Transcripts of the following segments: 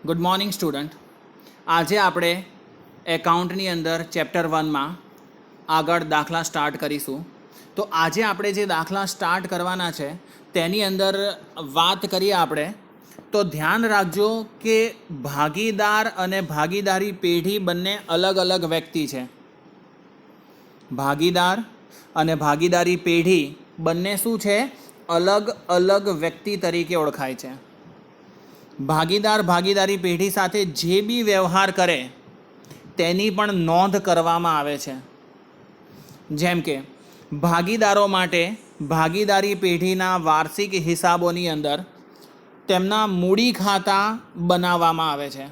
Good morning student. आज આપણે એકાઉન્ટની અંદર ચેપ્ટર 1 માં આગળ દાખલા સ્ટાર્ટ કરીશું। તો આજે આપણે જે દાખલા સ્ટાર્ટ કરવાના છે તેની અંદર વાત કરીએ આપણે તો ધ્યાન રાખજો કે ભાગીદાર અને ભાગીદારી પેઢી બંને અલગ અલગ વ્યક્તિ છે। ભાગીદાર અને ભાગીદારી પેઢી બંને શું છે? અલગ અલગ વ્યક્તિ તરીકે ઓળખાય છે। ભાગીદાર ભાગીદારી પેઢી સાથે જે બી વ્યવહાર કરે તેની પણ નોંધ કરવામાં આવે છે। જેમ કે ભાગીદારો માટે ભાગીદારી પેઢીના વાર્ષિક હિસાબોની અંદર તેમના મૂડી ખાતા બનાવવામાં આવે છે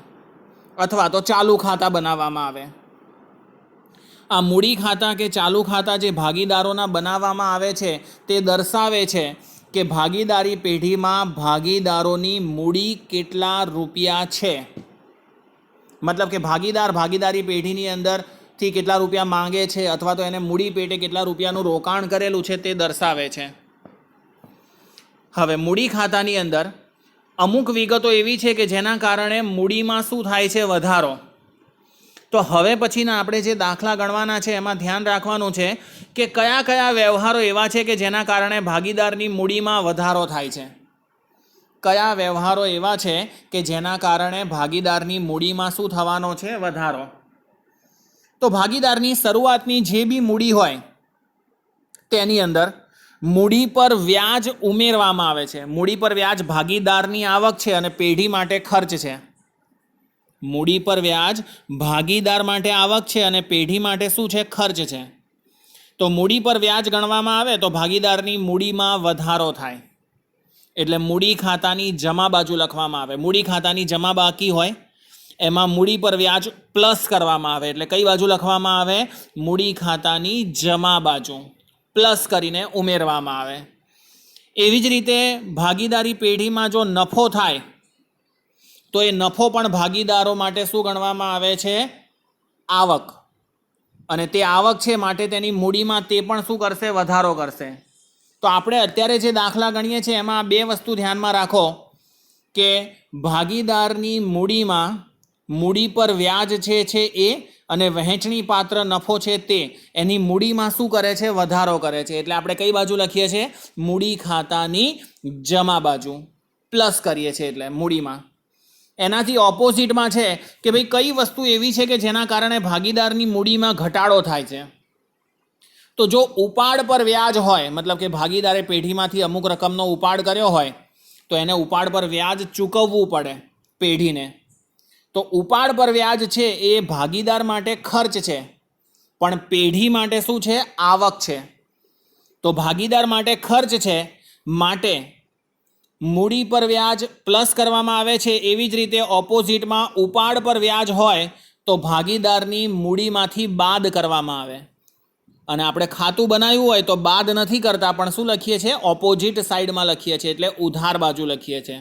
અથવા તો ચાલુ ખાતા બનાવવામાં આવે। આ મૂડી ખાતા કે ચાલુ ખાતા જે ભાગીદારોના બનાવવામાં આવે છે તે દર્શાવે છે કે ભાગીદારી પેઢીમાં ભાગીદારોની મૂડી કેટલા રૂપિયા છે। મતલબ કે ભાગીદાર ભાગીદારી પેઢીની અંદરથી કેટલા રૂપિયા માંગે છે અથવા તો એને મૂડી પેટે કેટલા રૂપિયાનું રોકાણ કરેલું છે તે દર્શાવે છે। હવે મૂડી ખાતાની અંદર અમુક વિગતો એવી છે કે જેના કારણે મૂડીમાં શું થાય છે? વધારો। તો હવે પછીના આપણે જે દાખલા ગણવાના છે એમાં ધ્યાન રાખવાનું છે કે કયા કયા વ્યવહારો એવા છે કે જેના કારણે ભાગીદારની મૂડીમાં વધારો થાય છે। કયા વ્યવહારો એવા છે કે જેના કારણે ભાગીદારની મૂડીમાં શું થવાનો છે? વધારો। તો ભાગીદારની શરૂઆતની જે બી મૂડી હોય તેની અંદર મૂડી પર વ્યાજ ઉમેરવામાં આવે છે। મૂડી પર વ્યાજ ભાગીદારની આવક છે અને પેઢી માટે ખર્ચ છે। મૂડી પર વ્યાજ ભાગીદાર માટે આવક છે અને પેઢી માટે શું છે? ખર્ચ છે। તો મૂડી પર વ્યાજ ગણવામાં આવે તો ભાગીદારની મૂડીમાં વધારો થાય એટલે મૂડી ખાતાની જમા બાજુ લખવામાં આવે। મૂડી ખાતાની જમા બાકી હોય એમાં મૂડી પર વ્યાજ પ્લસ કરવામાં આવે એટલે કઈ બાજુ લખવામાં આવે? મૂડી ખાતાની જમા બાજુ પ્લસ કરીને ઉમેરવામાં આવે। એવી જ રીતે ભાગીદારી પેઢીમાં જો નફો થાય તો એ નફો પણ ભાગીદારો માટે શું ગણવામાં આવે છે? આવક। અને તે આવક છે માટે તેની મૂડીમાં તે પણ શું કરશે? વધારો કરશે। તો આપણે અત્યારે જે દાખલા ગણીએ છીએ એમાં બે વસ્તુ ધ્યાનમાં રાખો કે ભાગીદારની મૂડીમાં મૂડી પર વ્યાજ છે એ અને વહેંચણી પાત્ર નફો છે તે એની મૂડીમાં શું કરે છે? વધારો કરે છે। એટલે આપણે કઈ બાજુ લખીએ છીએ? મૂડી ખાતાની જમા બાજુ પ્લસ કરીએ છીએ એટલે મૂડીમાં। એનાથી ઓપોઝિટમાં છે કે ભાઈ કઈ વસ્તુ એવી છે કે જેના કારણે ભાગીદારની મૂડીમાં ઘટાડો થાય છે। તો જો ઉપાડ પર વ્યાજ હોય મતલબ કે ભાગીદારે પેઢીમાંથી અમુક રકમનો ઉપાડ કર્યો હોય તો એને ઉપાડ પર વ્યાજ ચૂકવવું પડે પેઢીને। તો ઉપાડ પર વ્યાજ છે એ ભાગીદાર માટે ખર્ચ છે પણ પેઢી માટે શું છે? આવક છે। તો ભાગીદાર માટે ખર્ચ છે માટે મૂડી પર વ્યાજ પ્લસ કરવામાં આવે છે। એવી જ રીતે ઓપોઝિટમાં ઉપાડ પર વ્યાજ હોય તો ભાગીદારની મૂડીમાંથી બાદ કરવામાં આવે। અને આપણે ખાતું બનાવ્યું હોય તો બાદ નથી કરતા પણ શું લખીએ છીએ? ઓપોઝિટ સાઈડમાં લખીએ છીએ એટલે ઉધાર બાજુ લખીએ છીએ।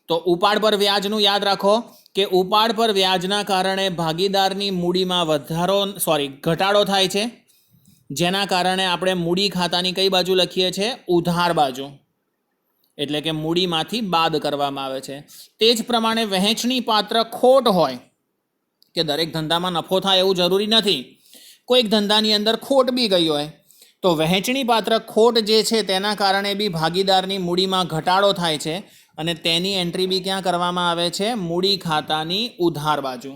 તો ઉપાડ પર વ્યાજનું યાદ રાખો કે ઉપાડ પર વ્યાજના કારણે ભાગીદારની મૂડીમાં ઘટાડો થાય છે જેના કારણે આપણે મૂડી ખાતાની કઈ બાજુ લખીએ છીએ? ઉધાર બાજુ એટલે કે મૂડીમાંથી બાદ કરવામાં આવે છે। તે જ પ્રમાણે વહેંચણી પાત્ર ખોટ હોય કે દરેક ધંધામાં નફો થાય એવું જરૂરી નથી, કોઈક ધંધાની અંદર ખોટ બી ગઈ હોય તો વહેંચણી પાત્ર ખોટ જે છે તેના કારણે બી ભાગીદારની મૂડીમાં ઘટાડો થાય છે અને તેની એન્ટ્રી બી ક્યાં કરવામાં આવે છે? મૂડી ખાતાની ઉધાર બાજુ।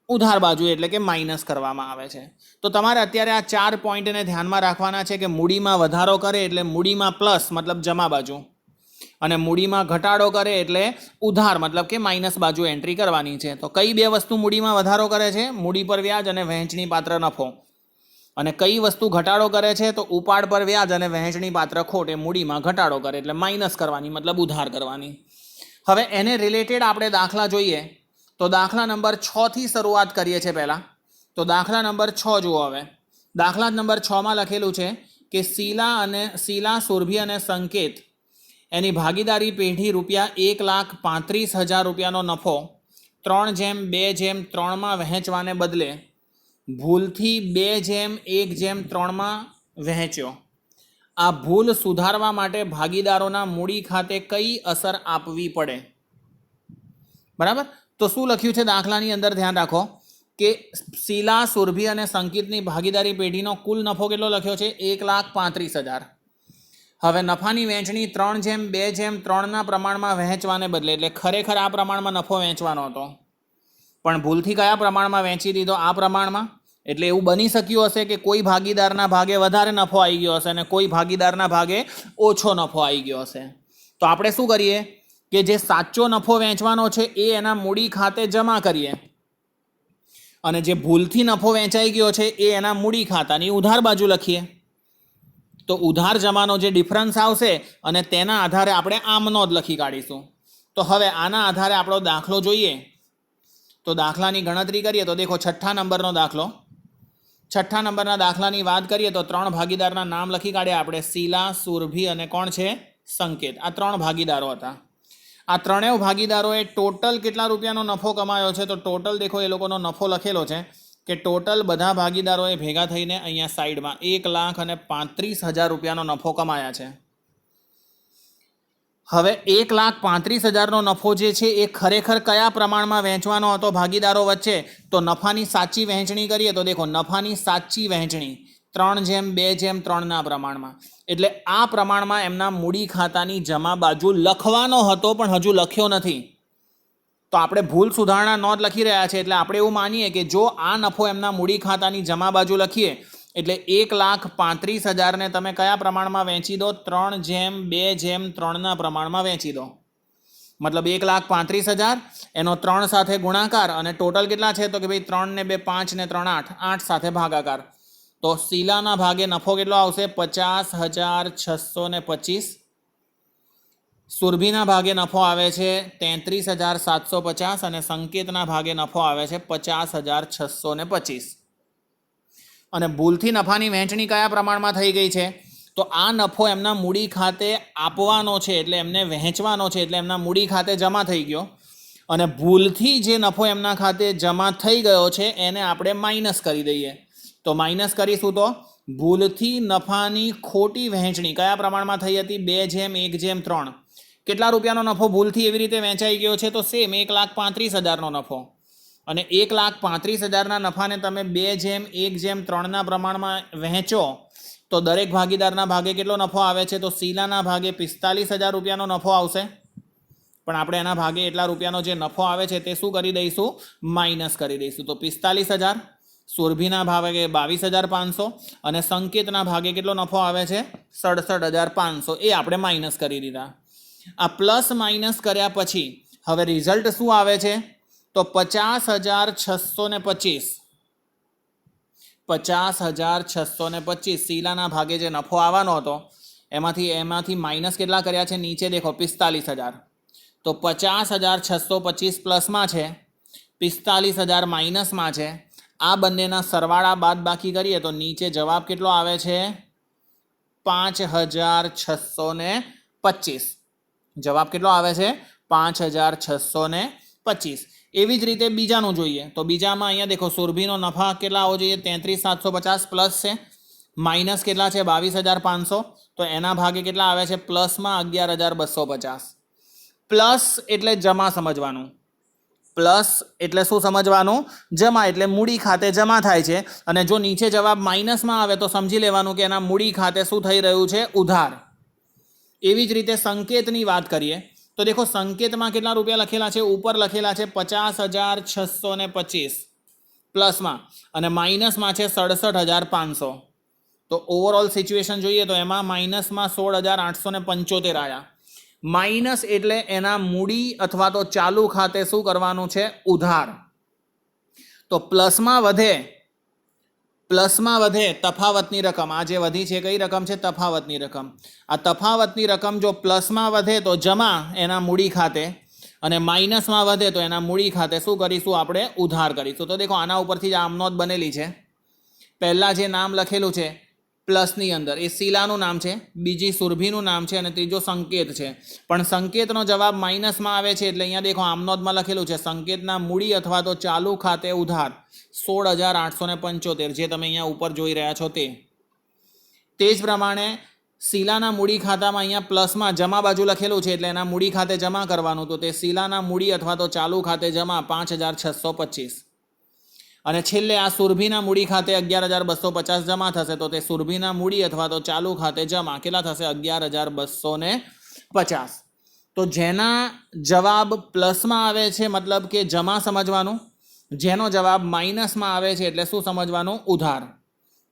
ઉધાર બાજુ એટલે કે માઇનસ કરવામાં આવે છે। તો તમારે અત્યારે આ 4 પોઈન્ટને ધ્યાનમાં રાખવાના છે કે મૂડીમાં વધારો કરે એટલે મૂડીમાં પ્લસ મતલબ જમા બાજુ અને મૂડીમાં ઘટાડો કરે એટલે ઉધાર મતલબ કે માઇનસ બાજુ એન્ટ્રી કરવાની છે। તો કઈ બે વસ્તુ મૂડીમાં વધારો કરે છે? મૂડી પર વ્યાજ અને વહેંચણી પાત્ર નફો। અને કઈ વસ્તુ ઘટાડો કરે છે? તો ઉપાડ પર વ્યાજ અને વહેંચણી પાત્ર ખોટ એ મૂડીમાં ઘટાડો કરે એટલે માઇનસ કરવાની મતલબ ઉધાર કરવાની। હવે એને રિલેટેડ આપણે દાખલા જોઈએ તો દાખલા નંબર 6 થી શરૂઆત કરીએ છીએ પહેલાં। તો દાખલા નંબર 6 જુઓ। હવે દાખલા નંબર 6માં લખેલું છે કે શીલા સુરભી અને સંકેત એની ભાગીદારી પેઢી ₹1,35,000 રૂપિયાનો નફો 3:2:3 વહેંચવાને બદલે ભૂલથી 2:1:3 વહેંચ્યો। આ ભૂલ સુધારવા માટે ભાગીદારોના મૂડી ખાતે કઈ અસર આપવી પડે? બરાબર. તો શું લખ્યું છે દાખલાની અંદર ધ્યાન રાખો કે શીલા, સુરભી અને સંકેતની ભાગીદારી પેઢીનો કુલ નફો કેટલો લખ્યો છે? 1,35,000. હવે નફાની વહેંચણી 3:2:3 પ્રમાણમાં વહેંચવાને બદલે, એટલે ખરેખર આ પ્રમાણમાં નફો વહેંચવાનો હતો પણ ભૂલથી કયા પ્રમાણમાં વહેંચી દીધો? આ પ્રમાણમાં. એટલે એવું બની શક્યું હશે કે કોઈ ભાગીદારના ભાગે વધારે નફો આવી ગયો હશે અને કોઈ ભાગીદારના ભાગે ઓછો નફો આવી ગયો હશે. તો આપણે શું કરીએ કે જે સાચો નફો વહેંચવાનો છે એ એના મૂડી ખાતે જમા કરીએ અને જે ભૂલથી નફો વહેંચાઈ ગયો છે એ એના મૂડી ખાતાની ઉધાર બાજુ લખીએ. તો ઉધાર જમાનો જે ડિફરન્સ આવશે અને તેના આધારે આપણે આમનો જ લખી કાઢીશું. તો હવે આના આધારે આપણો દાખલો જોઈએ. તો દાખલાની ગણતરી કરીએ તો દેખો 6 નંબરનો દાખલો. 6 નંબરના દાખલાની વાત કરીએ તો 3 ભાગીદારના નામ લખી કાઢ્યા આપણે. શીલા, સુરભી અને કોણ છે? સંકેત. આ 3 ભાગીદારો હતા. આ ત્રણેય ભાગીદારોએ ટોટલ કેટલા રૂપિયાનો નફો કમાયો છે? તો ટોટલ દેખો એ લોકોનો નફો લખેલો છે કે ટોટલ બધા ભાગીદારોએ ભેગા થઈને અહીંયા સાઈડમાં 1,35,000 રૂપિયાનો નફો કમાયા છે. હવે 1,35,000નો નફો જે છે એ ખરેખર કયા પ્રમાણમાં વહેંચવાનો હતો ભાગીદારો વચ્ચે? તો નફાની સાચી વહેંચણી કરીએ તો દેખો નફાની સાચી વહેંચણી 3:2:3 પ્રમાણમાં. એટલે આ પ્રમાણમાં એમના મૂડી ખાતાની જમા બાજુ લખવાનો હતો પણ હજુ લખ્યો નથી. તો આપણે ભૂલ સુધારણા નોંધ લખી રહ્યા છે એટલે આપણે એવું માનીએ કે જો આ નફો એમના મૂડી ખાતાની જમા બાજુ લખીએ એટલે 1,35,000ને તમે કયા પ્રમાણમાં વહેંચી દો? 3:2:3 પ્રમાણમાં વહેંચી દો. મતલબ 1,35,000 એનો 3 સાથે ગુણાકાર અને ટોટલ કેટલા છે? તો કે ભાઈ 3 ને 2 5 ને 3 8, 8 સાથે ભાગાકાર. તો શીલાના ભાગે નફો કેટલો આવશે? 50,625. સુરભીના ભાગે નફો આવે છે 33,750 અને સંકેતના ભાગે નફો આવે છે 50,625. અને ભૂલથી નફાની વહેંચણી કયા પ્રમાણમાં થઈ ગઈ છે? તો આ નફો એમના મૂડી ખાતે આપવાનો છે એટલે એમને વહેંચવાનો છે એટલે એમના મૂડી ખાતે જમા થઈ ગયો અને ભૂલથી જે નફો એમના ખાતે જમા થઈ ગયો છે એને આપણે માઇનસ કરી દઈએ. તો માઇનસ કરીશું તો ભૂલથી નફાની ખોટી વહેંચણી કયા પ્રમાણમાં થઈ હતી? 2:1:3. કેટલા રૂપિયાનો નફો ભૂલથી એવી રીતે વહેંચાઈ ગયો છે? તો સેમ 1,35,000નો નફો. અને 1,35,000ના નફાને તમે 2:1:3 પ્રમાણમાં વહેંચો તો દરેક ભાગીદારના ભાગે કેટલો નફો આવે છે? તો શીલાના ભાગે 45,000 રૂપિયાનો નફો આવશે. પણ આપણે એના ભાગે એટલા રૂપિયાનો જે નફો આવે છે તે શું કરી દઈશું? માઇનસ કરી દઈશું. તો 45,000. સુરભીના ભાગે 22,500 અને સંકેતના ભાગે કેટલો નફો આવે છે? 67,500. એ આપણે માઇનસ કરી દીધા. આ પ્લસ માઇનસ કર્યા પછી હવે રિઝલ્ટ શું આવે છે? તો 50,625. 50,625 શીલાના ભાગે જે નફો આવવાનો હતો એમાંથી માઇનસ કેટલા કર્યા છે? નીચે દેખો 45,000. તો 50,625 પ્લસમાં છે, 45,000 માઇનસમાં છે. આ બંનેના સરવાળા બાદ બાકી કરીએ તો નીચે જવાબ કેટલો આવે છે? 5,625. જવાબ કેટલો આવે છે? 5,625. એવી જ રીતે બીજાનું જોઈએ તો બીજામાં અહીંયા દેખો સુરભીનો નફા કેટલા આવવો જોઈએ? 33,750 પ્લસ છે. માઇનસ કેટલા છે? 22,500. તો એના ભાગે કેટલા આવે છે? પ્લસમાં 11,250. પ્લસ એટલે જમા સમજવાનું. પ્લસ એટલે શું સમજવાનું? જમા એટલે મૂડી ખાતે જમા થાય છે અને જો નીચે જવાબ માઇનસમાં આવે તો સમજી લેવાનું કે એના મૂડી ખાતે શું થઈ રહ્યું છે? ઉધાર. એવી જ રીતે સંકેતની વાત કરીએ તો દેખો સંકેતમાં કેટલા રૂપિયા લખેલા છે? ઉપર લખેલા છે 50,625 પ્લસમાં અને માઇનસમાં છે 67,500. તો ઓવરઓલ સિચ્યુએશન જોઈએ તો એમાં માઇનસમાં 16,875 આવ્યા. માઇનસ એટલે એના મૂડી અથવા તો ચાલુ ખાતે શું કરવાનું છે? ઉધાર. તો પ્લસમાં વધે તફાવતની રકમ. આ જે વધી છે કઈ રકમ છે? તફાવતની રકમ. આ તફાવતની રકમ જો પ્લસમાં વધે તો જમા એના મૂડી ખાતે અને માઇનસમાં વધે તો એના મૂડી ખાતે શું કરીશું? આપણે ઉધાર કરીશું. તો દેખો આના ઉપરથી જ આમ નોંધ બનેલી છે. પહેલાં જે નામ લખેલું છે પ્લસની અંદર એ શીલાનું નામ છે, બીજી સુરભીનું નામ છે અને ત્રીજો સંકેત છે. પણ સંકેતનો જવાબ માઇનસમાં આવે છે એટલે અહીંયા દેખો આમનોંધમાં લખેલું છે સંકેતના મૂડી અથવા તો ચાલુ ખાતે ઉધાર 16,875 જે તમે અહીંયા ઉપર જોઈ રહ્યા છો તે જ પ્રમાણે શીલાના મૂડી ખાતામાં અહીંયા પ્લસમાં જમા બાજુ લખેલું છે એટલે એના મૂડી ખાતે જમા કરવાનું, તો તે શીલાના મૂડી અથવા તો ચાલુ ખાતે જમા 5,625. અને છેલ્લે આ સુરભીના મૂડી ખાતે 11,250 જમા થશે, તો તે સુરભીના મૂડી અથવા તો ચાલુ ખાતે જમા કેટલા થશે? 11,250. તો જેના જવાબ પ્લસમાં આવે છે મતલબ કે જમા સમજવાનું, જેનો જવાબ માઇનસમાં આવે છે એટલે શું સમજવાનું? ઉધાર.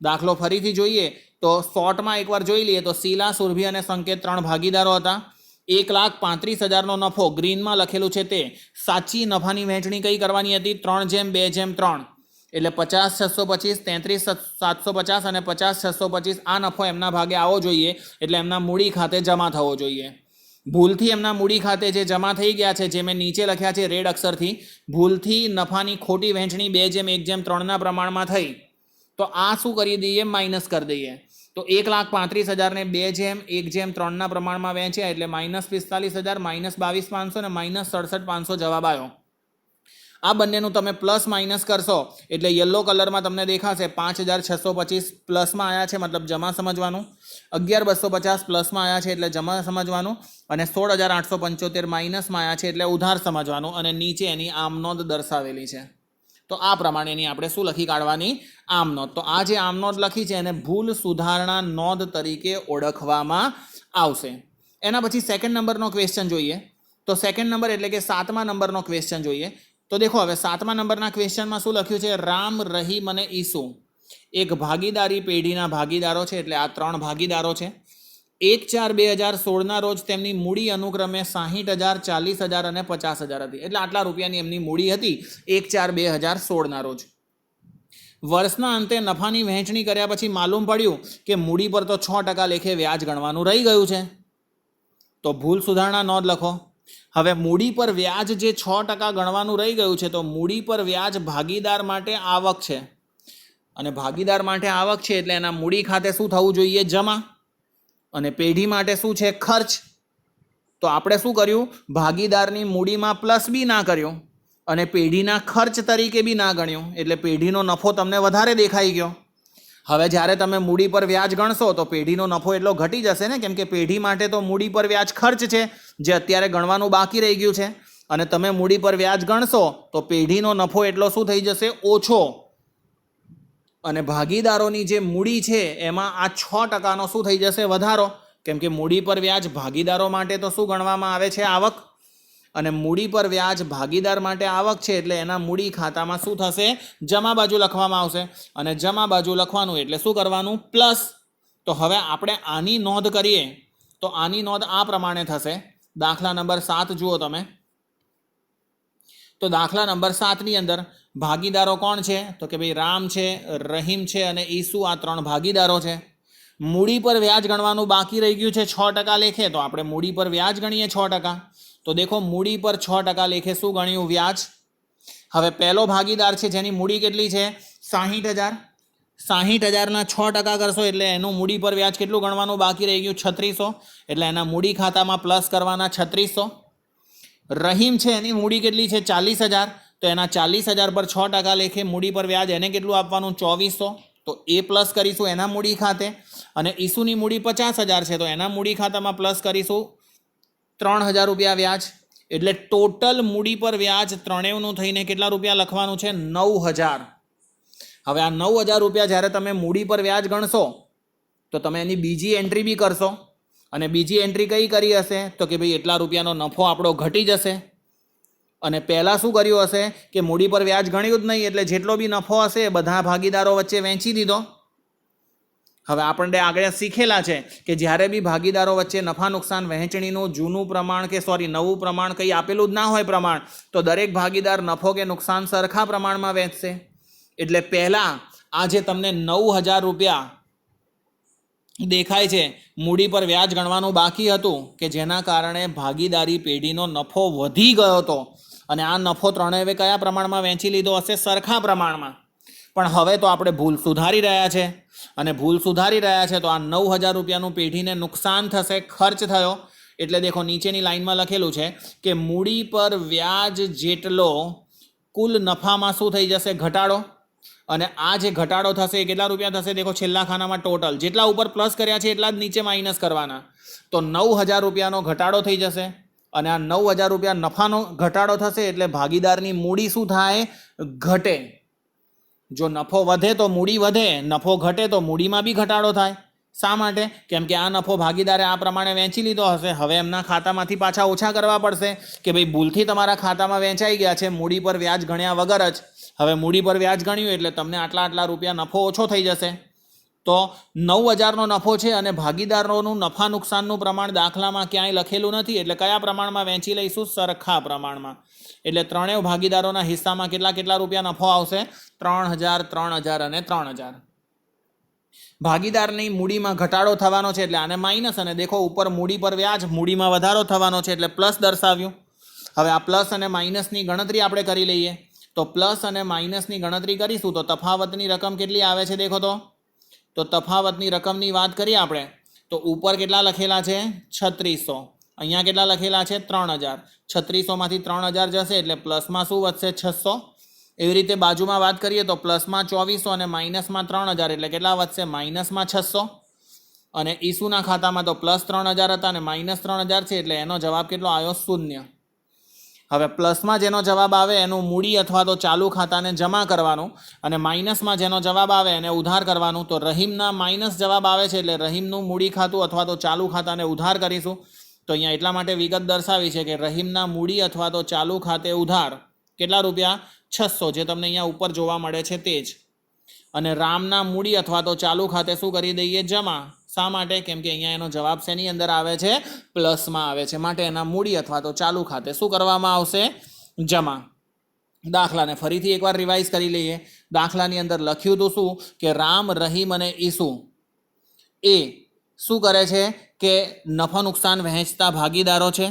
દાખલો ફરીથી જોઈએ તો શોર્ટમાં એકવાર જોઈ લઈએ તો શીલા, સુરભી અને સંકેત 3 ભાગીદારો હતા. 1,35,000નો નફો ગ્રીનમાં લખેલું છે તે સાચી નફાની વહેંચણી કઈ કરવાની હતી? 3/2/3 એટલે 50,625, 33,750 અને 50,625 આ નફો એમના ભાગે આવવો જોઈએ એટલે એમના મૂડી ખાતે જમા થવો જોઈએ. ભૂલથી એમના મૂડી ખાતે જે જમા થઈ ગયા છે, જે મેં નીચે લખ્યા છે રેડ અક્ષરથી, ભૂલથી નફાની ખોટી વહેંચણી 2/1/3ના પ્રમાણમાં થઈ, તો આ શું કરી દઈએ? માઇનસ કરી દઈએ. તો 1,35,000ને 2/1/3ના પ્રમાણમાં વહેંચ્યા એટલે -45,000, -22,500 અને -67,500 જવાબ આવ્યો. આ બંનેનું તમે પ્લસ માઇનસ કરશો એટલે યલો કલરમાં તમને દેખાશે 5,625 પ્લસમાં આવ્યા છે મતલબ જમા સમજવાનું, 11,250 પ્લસમાં આવ્યા છે એટલે જમા સમજવાનું, અને 16,875 માઇનસમાં આવ્યા છે એટલે ઉધાર સમજવાનું, અને નીચે એની આમ નોંધ દર્શાવેલી છે. તો આ પ્રમાણેની આપણે શું લખી કાઢવાની? આમ નોંધ. તો આ જે આમ નોંધ લખી છે એને ભૂલ સુધારણા નોંધ તરીકે ઓળખવામાં આવશે. એના પછી સેકન્ડ નંબરનો ક્વેશ્ચન જોઈએ. તો સેકન્ડ નંબર એટલે કે 7મા નંબરનો ક્વેશ્ચન જોઈએ. તો દેખો હવે 7મા નંબરના ક્વેશ્ચનમાં શું લખ્યું છે? રામ, રહીમ અને ઈસુ એક ભાગીદારી પેઢીના ભાગીદારો છે, એટલે આ 3 ભાગીદારો છે. 1/4/2016ના રોજ તેમની મૂડી અનુક્રમે 60,000, 40,000 અને 50,000 હતી. એટલે આટલા રૂપિયાની એમની મૂડી હતી 1/4/2016ના રોજ. વર્ષના અંતે નફાની વહેંચણી કર્યા પછી માલુમ પડ્યું કે મૂડી પર તો 6% લેખે વ્યાજ ગણવાનું રહી ગયું છે. તો ભૂલ સુધારણા નોંધ લખો. હવે મૂડી પર વ્યાજ જે 6% ગણવાનું રહી ગયું છે, તો મૂડી પર વ્યાજ ભાગીદાર માટે આવક છે, અને ભાગીદાર માટે આવક છે એટલે એના મૂડી ખાતે શું થવું જોઈએ? જમા. અને પેઢી માટે શું છે? ખર્ચ. તો આપણે શું કર્યું? ભાગીદારની મૂડીમાં પ્લસ બી ના કર્યું અને પેઢીના ખર્ચ તરીકે બી ના ગણ્યું, એટલે પેઢીનો નફો તમને વધારે દેખાઈ ગયો. હવે જ્યારે તમે મૂડી પર વ્યાજ ગણશો તો પેઢીનો નફો એટલો ઘટી જશે ને, કેમ કે પેઢી માટે તો મૂડી પર વ્યાજ ખર્ચ છે જે અત્યારે ગણવાનું બાકી રહી ગયું છે, અને તમે મૂડી પર વ્યાજ ગણશો તો પેઢીનો નફો એટલો શું થઈ જશે? ઓછો. અને ભાગીદારોની જે મૂડી છે એમાં આ 6%નો શું થઈ જશે? વધારો. કેમ કે મૂડી પર વ્યાજ ભાગીદારો માટે તો શું ગણવામાં આવે છે? આવક. અને મૂડી પર વ્યાજ ભાગીદાર માટે આવક છે એટલે એના મૂડી ખાતામાં શું થશે? જમા બાજુ લખવામાં આવશે, અને જમા બાજુ લખવાનું એટલે શું કરવાનું? પ્લસ. તો હવે આપણે આની નોંધ કરીએ તો આની નોંધ આ પ્રમાણે થશે. દાખલા નંબર 7 જુઓ તમે. તો દાખલા નંબર 7ની અંદર ભાગીદારો કોણ છે? તો કે ભાઈ રામ છે, રહીમ છે અને ઈસુ, આ 3 ભાગીદારો છે. મૂડી પર વ્યાજ ગણવાનું બાકી રહી ગયું છે 6% લેખે, તો આપણે મૂડી પર વ્યાજ ગણીએ 6%. તો દેખો મૂડી પર 6% લેખે શું ગણ્યું? વ્યાજ. હવે પહેલો ભાગીદાર છે જેની મૂડી કેટલી છે? 60,000. 60,000ના 6% કરશો એટલે એનું મૂડી પર વ્યાજ કેટલું ગણવાનું બાકી રહી ગયું? 3600. એટલે એના મૂડી ખાતામાં પ્લસ કરવાના 3600. રહીમ છે એની મૂડી કેટલી છે? 40,000. તો એના 40,000 પર 6% લેખે મૂડી પર વ્યાજ એને કેટલું આપવાનું? 2400. તો એ પ્લસ કરીશું એના મૂડી ખાતે. અને ઈસુની મૂડી 50,000 છે તો એના મૂડી ખાતામાં પ્લસ કરીશું 3,000 રૂપિયા વ્યાજ. એટલે ટોટલ મૂડી પર વ્યાજ ત્રણેયનું થઈને કેટલા રૂપિયા લખવાનું છે? 9,000. હવે આ 9,000 રૂપિયા જ્યારે તમે મૂડી પર વ્યાજ ગણશો તો તમે એની બીજી એન્ટ્રી બી કરશો, અને બીજી એન્ટ્રી કઈ કરી હશે? તો કે ભાઈ એટલા રૂપિયાનો નફો આપણો ઘટી જશે. અને પહેલાં શું કર્યું હશે કે મૂડી પર વ્યાજ ગણ્યું જ નહીં, એટલે જેટલો બી નફો હશે એ બધા ભાગીદારો વચ્ચે વહેંચી દીધો. હવે આપણે આગળ શીખેલા છે કે જ્યારે બી ભાગીદારો વચ્ચે નફા નુકસાન વહેંચણીનું નવું પ્રમાણ કંઈ આપેલું જ ના હોય પ્રમાણ, તો દરેક ભાગીદાર નફો કે નુકસાન સરખા પ્રમાણમાં વહેંચશે. એટલે પહેલાં આ જે તમને 9,000 રૂપિયા દેખાય છે મૂડી પર વ્યાજ ગણવાનું બાકી હતું, કે જેના કારણે ભાગીદારી પેઢીનો નફો વધી ગયો હતો, અને આ નફો ત્રણેય કયા પ્રમાણમાં વહેંચી લીધો હશે? સરખા પ્રમાણમાં. પણ હવે તો આપણે ભૂલ સુધારી રહ્યા છે, અને ભૂલ સુધારી રહ્યા છે તો આ 9,000 રૂપિયાનું પેઢીને નુકસાન થશે, ખર્ચ થયો. એટલે દેખો નીચેની લાઇનમાં લખેલું છે કે મૂડી પર વ્યાજ જેટલો કુલ નફામાં શું થઈ જશે? ઘટાડો. અને આ જે ઘટાડો થશે એ કેટલા રૂપિયા થશે? દેખો છેલ્લા ખાનામાં ટોટલ જેટલા ઉપર પ્લસ કર્યા છે એટલા જ નીચે માઇનસ કરવાના. તો 9,000 રૂપિયાનો ઘટાડો થઈ જશે અને આ 9,000 રૂપિયા નફાનો ઘટાડો થશે એટલે ભાગીદારની મૂડી શું થાય? ઘટે. જો નફો વધે તો મૂડી વધે, નફો ઘટે તો મૂડીમાં બી ઘટાડો થાય. શા માટે? કેમ કે આ નફો ભાગીદારે આ પ્રમાણે વેચી લીધો હશે. હવે એમના ખાતામાંથી પાછા ઓછા કરવા પડશે કે ભાઈ ભૂલથી તમારા ખાતામાં વેચાઈ ગયા છે મૂડી પર વ્યાજ ગણ્યા વગર જ. હવે મૂડી પર વ્યાજ ગણ્યું એટલે તમને આટલા રૂપિયા નફો ઓછો થઈ જશે. તો 9,000નો નફો છે અને ભાગીદારોનું નફા નુકસાનનું પ્રમાણ દાખલામાં ક્યાંય લખેલું નથી. એટલે કયા પ્રમાણમાં વેચી લઈશું? સરખા પ્રમાણમાં. એટલે ત્રણેય ભાગીદારોના હિસ્સામાં કેટલા રૂપિયા નફો આવશે? 3,000, 3,000 અને 3,000. ભાગીદારની મૂડીમાં ઘટાડો થવાનો છે એટલે આને માઇનસ, અને દેખો ઉપર મૂડી પર વ્યાજ, મૂડીમાં વધારો થવાનો છે એટલે પ્લસ દર્શાવ્યું. હવે આ પ્લસ અને માઇનસની ગણતરી આપણે કરી લઈએ. તો પ્લસ અને માઇનસની ગણતરી કરીશું તો તફાવતની રકમ કેટલી આવે છે? દેખો તો તફાવતની રકમની વાત કરીએ આપણે તો ઉપર કેટલા લખેલા છે? 3600. અહીંયા કેટલા લખેલા છે? 3,000. 3600માંથી 3,000 જશે એટલે પ્લસમાં શું વધશે? 600. એવી રીતે બાજુમાં વાત કરીએ તો પ્લસમાં 2400 અને માઇનસમાં 3,000 એટલે કેટલા વધશે? માઇનસમાં 600. અને ઈસુના ખાતામાં તો પ્લસ 3,000 હતા અને માઇનસ 3,000 છે એટલે એનો જવાબ કેટલો આવ્યો? 0. હવે પ્લસમાં જેનો જવાબ આવે એનું મૂડી અથવા તો ચાલુ ખાતાને જમા કરવાનું અને માઇનસમાં જેનો જવાબ આવે એને ઉધાર કરવાનું. તો રહીમના માઇનસ જવાબ આવે છે એટલે રહીમનું મૂડી ખાતું અથવા તો ચાલુ ખાતાને ઉધાર કરીશું. તો અહીંયા એટલા માટે વિગત દર્શાવી છે કે રહીમના મૂડી અથવા તો ચાલુ ખાતે ઉધાર કેટલા રૂપિયા? 600, જે તમને અહીંયા ઉપર જોવા મળે છે તે જ. અને રામના મૂડી અથવા તો ચાલુ ખાતે શું કરી દઈએ? જમા. શા માટે? કેમ કે અહીંયા એનો જવાબ શેની અંદર આવે છે? પ્લસમાં આવે છે. માટે એના મૂડી અથવા તો ચાલુ ખાતે શું કરવામાં આવશે? જમા. દાખલાને ફરીથી એકવાર રિવાઇઝ કરી લઈએ. દાખલાની અંદર લખ્યું હતું શું કે રામ, રહીમ અને ઈસુ એ શું કરે છે કે નફો નુકસાન વહેંચતા ભાગીદારો છે.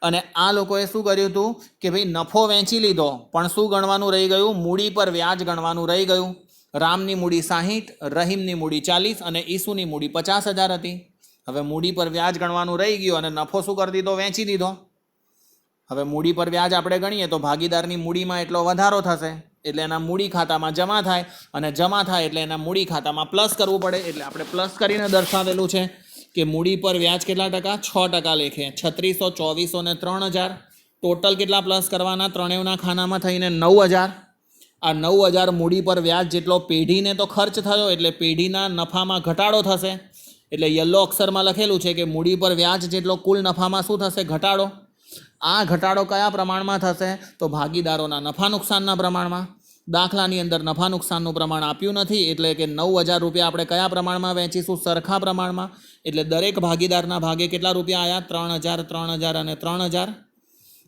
અને આ લોકોએ શું કર્યું હતું કે ભાઈ નફો વેચી લીધો પણ શું ગણવાનું રહી ગયું? મૂડી પર વ્યાજ ગણવાનું રહી ગયું. રામની મૂડી 60, રહીમની મૂડી 40 અને ઈસુની મૂડી 50,000 હતી. હવે મૂડી પર વ્યાજ ગણવાનું રહી ગયું અને નફો શું કરી દીધો? વેચી દીધો. હવે મૂડી પર વ્યાજ આપણે ગણીએ તો ભાગીદારની મૂડીમાં એટલો વધારો થશે એટલે એના મૂડી ખાતામાં જમા થાય અને જમા થાય એટલે એના મૂડી ખાતામાં પ્લસ કરવું પડે. એટલે આપણે પ્લસ કરીને દર્શાવેલું છે કે મૂડી પર વ્યાજ કેટલા ટકા? 6% લેખે. 3600, 2400 ને 3,000. ટોટલ કેટલા પ્લસ કરવાના? ત્રણેયના ખાનામાં થઈને 9,000. આ 9,000 મૂડી પર વ્યાજ જેટલો પેઢીને તો ખર્ચ થયો એટલે પેઢીના નફામાં ઘટાડો થશે. એટલે યલો અક્ષરમાં લખેલું છે કે મૂડી પર વ્યાજ જેટલો કુલ નફામાં શું થશે? ઘટાડો. આ ઘટાડો કયા પ્રમાણમાં થશે? તો ભાગીદારોના નફા નુકસાનના પ્રમાણમાં. દાખલાની અંદર નફા નુકસાનનું પ્રમાણ આપ્યું નથી એટલે કે 9,000 રૂપિયા આપણે કયા પ્રમાણમાં વેચીશું? સરખા પ્રમાણમાં. એટલે દરેક ભાગીદારના ભાગે કેટલા રૂપિયા આવ્યા? 3,000, 3,000 અને 3,000.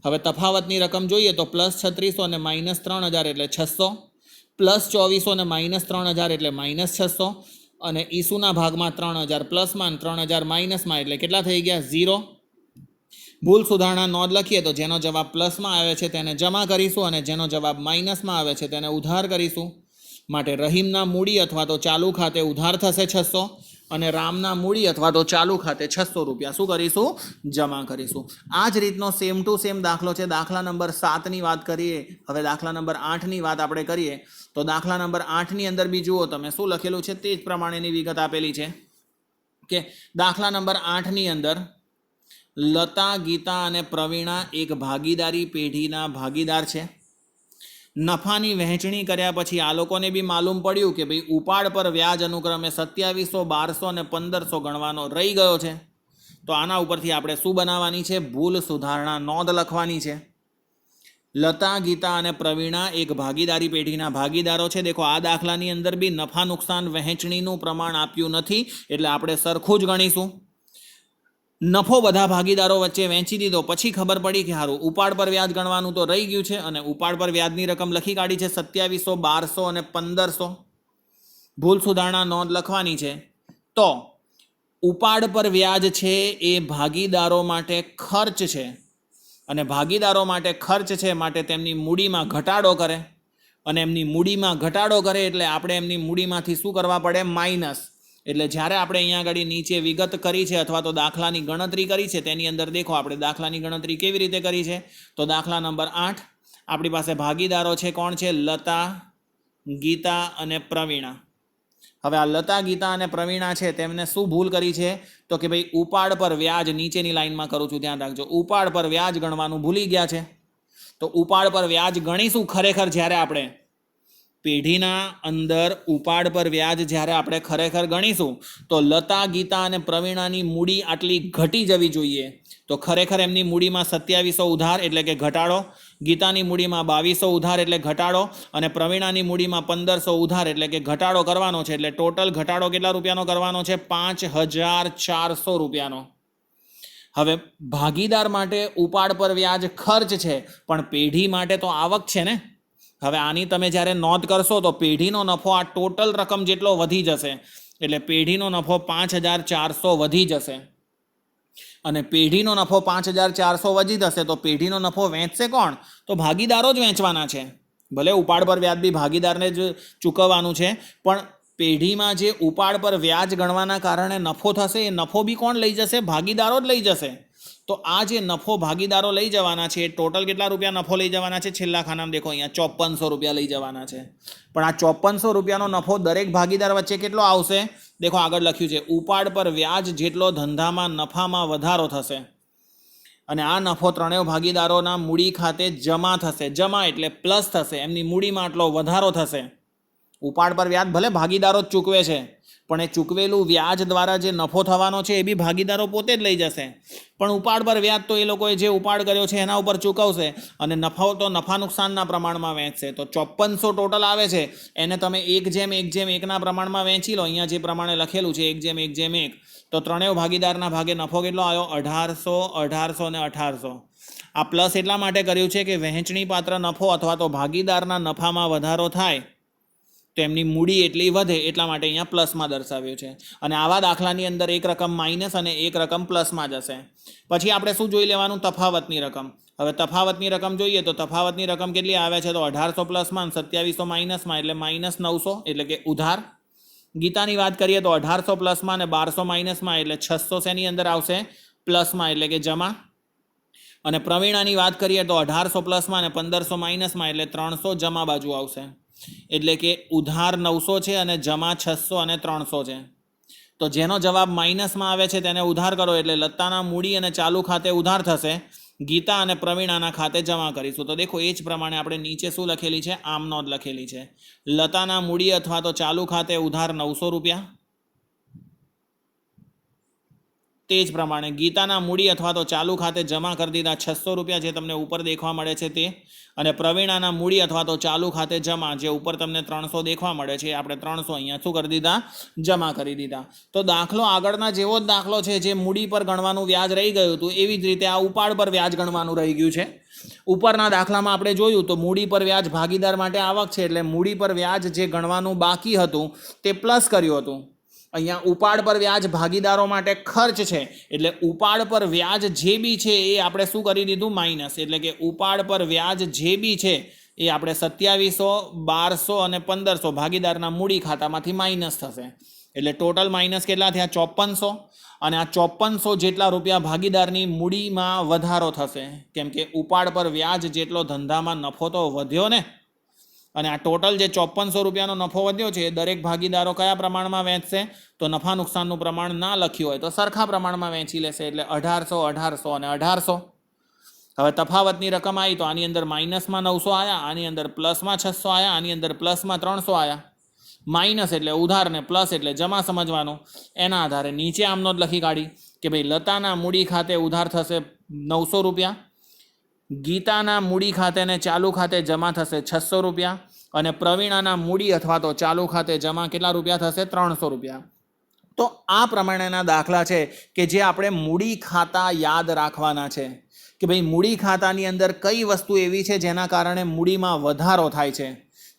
હવે તફાવતની રકમ જોઈએ તો પ્લસ 3600 અને માઇનસ 3,000 એટલે 600, પ્લસ 2400 અને માઇનસ 3,000 એટલે માઇનસ 600 અને ઈસુના ભાગમાં 3,000 પ્લસમાં 3,000 માઇનસમાં એટલે કેટલા થઈ ગયા? 0. ભૂલ સુધારણા નોંધ લખીએ તો જેનો જવાબ પ્લસમાં આવે છે તેને જમા કરીશું અને જેનો જવાબ માઇનસમાં આવે છે તેને ઉધાર કરીશું. માટે રહીમના મૂડી અથવા તો ચાલુ ખાતે ઉધાર થશે 600 અને રામના મૂડી અથવા તો ચાલુ ખાતે 600 રૂપિયા શું કરીશું? જમા કરીશું. આ જ રીતનો સેમ ટુ સેમ દાખલો છે. દાખલા નંબર 7ની વાત કરીએ. હવે દાખલા નંબર 8ની વાત આપણે કરીએ તો દાખલા નંબર 8ની અંદર બી જુઓ તમે શું લખેલું છે તે જ પ્રમાણેની વિગત આપેલી છે કે દાખલા નંબર 8ની અંદર લતા, ગીતા અને પ્રવીણા એક ભાગીદારી પેઢીના ભાગીદાર છે. નફાની વહેંચણી કર્યા પછી આ લોકોને બી માલુમ પડ્યું કે ભાઈ ઉપાડ પર વ્યાજ અનુક્રમે 2700, 1200 અને 1500 ગણવાનો રહી ગયો છે. તો આના ઉપરથી આપણે શું બનાવવાની છે? ભૂલ સુધારણા નોંધ લખવાની છે. લતા, ગીતા અને પ્રવીણા એક ભાગીદારી પેઢીના ભાગીદારો છે. દેખો આ દાખલાની અંદર બી નફા નુકસાન વહેંચણીનું પ્રમાણ આપ્યું નથી એટલે આપણે સરખું જ ગણીશું. નફો બધા ભાગીદારો વચ્ચે વહેંચી દીધો પછી ખબર પડી કે સારું ઉપાડ પર વ્યાજ ગણવાનું તો રહી ગયું છે અને ઉપાડ પર વ્યાજની રકમ લખી કાઢી છે 2700, 1200 અને 1500. ભૂલ સુધારણા નોંધ લખવાની છે. તો ઉપાડ પર વ્યાજ છે એ ભાગીદારો માટે ખર્ચ છે અને ભાગીદારો માટે ખર્ચ છે માટે તેમની મૂડીમાં ઘટાડો કરે અને એમની મૂડીમાં ઘટાડો કરે એટલે આપણે એમની મૂડીમાંથી શું કરવા પડે? માઇનસ. એટલે જ્યારે આપણે અહીંયા આગળ નીચે વિગત કરી છે અથવા તો દાખલાની ગણતરી કરી છે તેની અંદર દેખો આપણે દાખલાની ગણતરી કેવી રીતે કરી છે. તો દાખલા નંબર 8 આપણી પાસે ભાગીદારો છે. કોણ છે? લતા, ગીતા અને પ્રવીણા. હવે આ લતા, ગીતા અને પ્રવીણા છે તેમને શું ભૂલ કરી છે તો કે ભાઈ ઉપાડ પર વ્યાજ, નીચેની લાઈનમાં કરું છું ધ્યાન રાખજો, ઉપાડ પર વ્યાજ ગણવાનું ભૂલી ગયા છે. તો ઉપાડ પર વ્યાજ ગણીશું ખરેખર જ્યારે આપણે પેઢીના અંદર ઉપાડ પર વ્યાજ જ્યારે આપણે ખરેખર ગણીશું તો લતા, ગીતા અને પ્રવીણાની મૂડી આટલી ઘટી જવી જોઈએ. તો ખરેખર એમની મૂડીમાં 2700 ઉધાર એટલે કે ઘટાડો, ગીતાની મૂડીમાં 2200 ઉધાર એટલે ઘટાડો અને પ્રવીણાની મૂડીમાં 1500 ઉધાર એટલે કે ઘટાડો કરવાનો છે. એટલે ટોટલ ઘટાડો કેટલા રૂપિયાનો કરવાનો છે? 5400 રૂપિયાનો. હવે ભાગીદાર માટે ઉપાડ પર વ્યાજ ખર્ચ છે પણ પેઢી માટે તો આવક છે ને. હવે આની તમે જ્યારે નોંધ કરશો તો પેઢીનો નફો આ ટોટલ રકમ જેટલો વધી જશે. એટલે પેઢીનો નફો 5400 વધી જશે અને પેઢીનો નફો 5400 વધી જશે તો પેઢીનો નફો વેચશે કોણ? તો ભાગીદારો જ વેચવાના છે. ભલે ઉપાડ પર વ્યાજ બી ભાગીદારને જ ચૂકવવાનું છે પણ પેઢીમાં જે ઉપાડ પર વ્યાજ ગણવાના કારણે નફો થશે એ નફો બી કોણ લઈ જશે? ભાગીદારો જ લઈ જશે. તો આ જે નફો ભાગીદારો લઈ જવાના છે એ ટોટલ કેટલા રૂપિયા નફો લઈ જવાના છે? છેલ્લા ખાનામાં દેખો અહીંયા 5400 રૂપિયા લઈ જવાના છે. પણ આ 5400 રૂપિયાનો નફો દરેક ભાગીદાર વચ્ચે કેટલો આવશે? દેખો આગળ લખ્યું છે ઉપાડ પર વ્યાજ જેટલો ધંધામાં નફામાં વધારો થશે અને આ નફો ત્રણેય ભાગીદારોના મૂડી ખાતે જમા થશે. જમા એટલે પ્લસ થશે, એમની મૂડીમાં આટલો વધારો થશે. ઉપાડ પર વ્યાજ ભલે ભાગીદારો જ ચૂકવે છે પણ એ ચૂકવેલું વ્યાજ દ્વારા જે નફો થવાનો છે એ બી ભાગીદારો પોતે જ લઈ જશે. પણ ઉપાડ પર વ્યાજ તો એ લોકોએ જે ઉપાડ કર્યો છે એના ઉપર ચૂકવશે અને નફો તો નફા નુકસાનના પ્રમાણમાં વહેંચશે. તો 5400 ટોટલ આવે છે એને તમે 1:1:1ના પ્રમાણમાં વહેંચી લો. અહીંયા જે પ્રમાણે લખેલું છે 1:1:1 તો ત્રણેય ભાગીદારના ભાગે નફો કેટલો આવ્યો? 1800 અને 1800. આ પ્લસ એટલા માટે કર્યું છે કે વહેંચણી પાત્ર નફો અથવા તો ભાગીદારના નફામાં વધારો થાય તો એમની મૂડી એટલી વધે એટલા માટે અહીંયા પ્લસમાં દર્શાવ્યું છે. અને આવા દાખલાની અંદર એક રકમ માઇનસ અને એક રકમ પ્લસમાં જશે. પછી આપણે શું જોઈ લેવાનું? તફાવતની રકમ. હવે તફાવતની રકમ જોઈએ તો તફાવતની રકમ કેટલી આવે છે? તો 1800 પ્લસમાં 2700 માઇનસમાં એટલે -900 એટલે કે ઉધાર. ગીતાની વાત કરીએ તો 1800 પ્લસમાં અને 1200 માઇનસમાં એટલે 600 શેની અંદર આવશે? પ્લસમાં એટલે કે જમા. અને પ્રવીણાની વાત કરીએ તો 1800 પ્લસમાં અને 1500 માઇનસમાં એટલે 300 જમા બાજુ આવશે. એટલે કે ઉધાર 900 છે અને જમા 600 અને 300 છે. તો જેનો જવાબ માઇનસમાં આવે છે તેને ઉધાર કરો એટલે લતાના મૂડી અને ચાલુ ખાતે ઉધાર થશે, ગીતા અને પ્રવીણાના ખાતે જમા કરીશું. તો દેખો એ જ પ્રમાણે આપણે નીચે શું લખેલી છે? આમ નોંધ લખેલી છે. લતાના મૂડી અથવા તો ચાલુ ખાતે ઉધાર 900 રૂપિયા, તે જ પ્રમાણે ગીતાના મૂડી અથવા તો ચાલુ ખાતે જમા કરી દીધા 600 રૂપિયા જે તમને ઉપર દેખવા મળે છે તે, અને પ્રવીણાના મૂડી અથવા તો ચાલુ ખાતે જમા જે ઉપર તમને 300 દેખવા મળે છે આપણે 300 અહીંયા શું કરી દીધા? જમા કરી દીધા. તો દાખલો આગળના જેવો જ દાખલો છે. જે મૂડી પર ગણવાનું વ્યાજ રહી ગયું હતું એવી જ રીતે આ ઉપાડ પર વ્યાજ ગણવાનું રહી ગયું છે. ઉપરના દાખલામાં આપણે જોયું તો મૂડી પર વ્યાજ ભાગીદાર માટે આવક છે એટલે મૂડી પર વ્યાજ જે ગણવાનું બાકી હતું તે પ્લસ કર્યું હતું. અહીંયા ઉપાડ પર વ્યાજ ભાગીદારો માટે ખર્ચ છે એટલે ઉપાડ પર વ્યાજ જે બી છે એ આપણે શું કરી દીધું? માઇનસ. એટલે કે ઉપાડ પર વ્યાજ જે બી છે એ આપણે 2700, 1200 અને 1500 ભાગીદારના મૂડી ખાતામાંથી માઇનસ થશે. એટલે ટોટલ માઇનસ કેટલા થયા? 5400. અને આ 5400 જેટલા રૂપિયા ભાગીદારની મૂડીમાં વધારો થશે કેમ કે ઉપાડ પર વ્યાજ જેટલો ધંધામાં નફો તો વધ્યો ને. અને આ ટોટલ જે 5400 રૂપિયાનો નફો વધ્યો છે એ દરેક ભાગીદારો કયા પ્રમાણમાં વહેંચશે? તો નફા નુકસાનનું પ્રમાણ ના લખ્યું હોય તો સરખા પ્રમાણમાં વહેંચી લેશે. એટલે 1800, 1800 અને 1800. હવે તફાવતની રકમ આવી તો આની અંદર માઇનસમાં 900 આવ્યા, આની અંદર પ્લસમાં 600 આવ્યા, આની અંદર પ્લસમાં 300 આવ્યા. માઇનસ એટલે ઉધાર ને પ્લસ એટલે જમા સમજવાનું. એના આધારે નીચે આમ નોંધ લખી કાઢી કે ભાઈ લતાના મૂડી ખાતે ઉધાર થશે 900 રૂપિયા, ગીતાના મૂડી ખાતે ને ચાલુ ખાતે જમા થશે 600 રૂપિયા અને પ્રવીણાના મૂડી અથવા તો ચાલુ ખાતે જમા કેટલા રૂપિયા થશે? 300 રૂપિયા. તો આ પ્રમાણેના દાખલા છે કે જે આપણે મૂડી ખાતા યાદ રાખવાના છે કે ભાઈ મૂડી ખાતાની અંદર કઈ વસ્તુ એવી છે જેના કારણે મૂડીમાં વધારો થાય છે.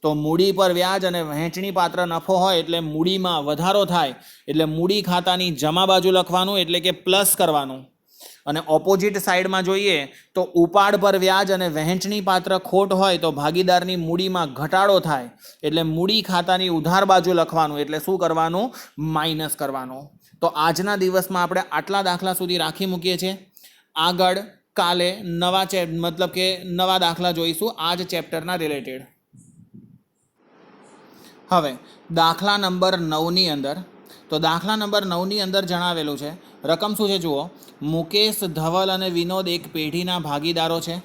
તો મૂડી પર વ્યાજ અને વહેંચણી પાત્ર નફો હોય એટલે મૂડીમાં વધારો થાય એટલે મૂડી ખાતાની જમા બાજુ લખવાનું એટલે કે પ્લસ કરવાનું. અને ઓપોઝિટ સાઈડમાં જોઈએ તો ઉપાડ પર વ્યાજ અને વહેંચણી પાત્ર ખોટ હોય તો ભાગીદારની મૂડીમાં ઘટાડો થાય એટલે મૂડી ખાતાની ઉધાર બાજુ લખવાનું એટલે શું કરવાનું? માઇનસ કરવાનું. તો આજના દિવસમાં આપણે આટલા દાખલા સુધી રાખી મૂકીએ છીએ. આગળ કાલે નવા દાખલા જોઈશું આ જ ચેપ્ટરના રિલેટેડ. હવે દાખલા નંબર 9ની અંદર, તો દાખલા નંબર 9ની અંદર જણાવેલું છે, રકમ શું છે જુઓ. મુકેશ, ધવલ અને વિનોદ એક પેઢીના ભાગીદારો છે.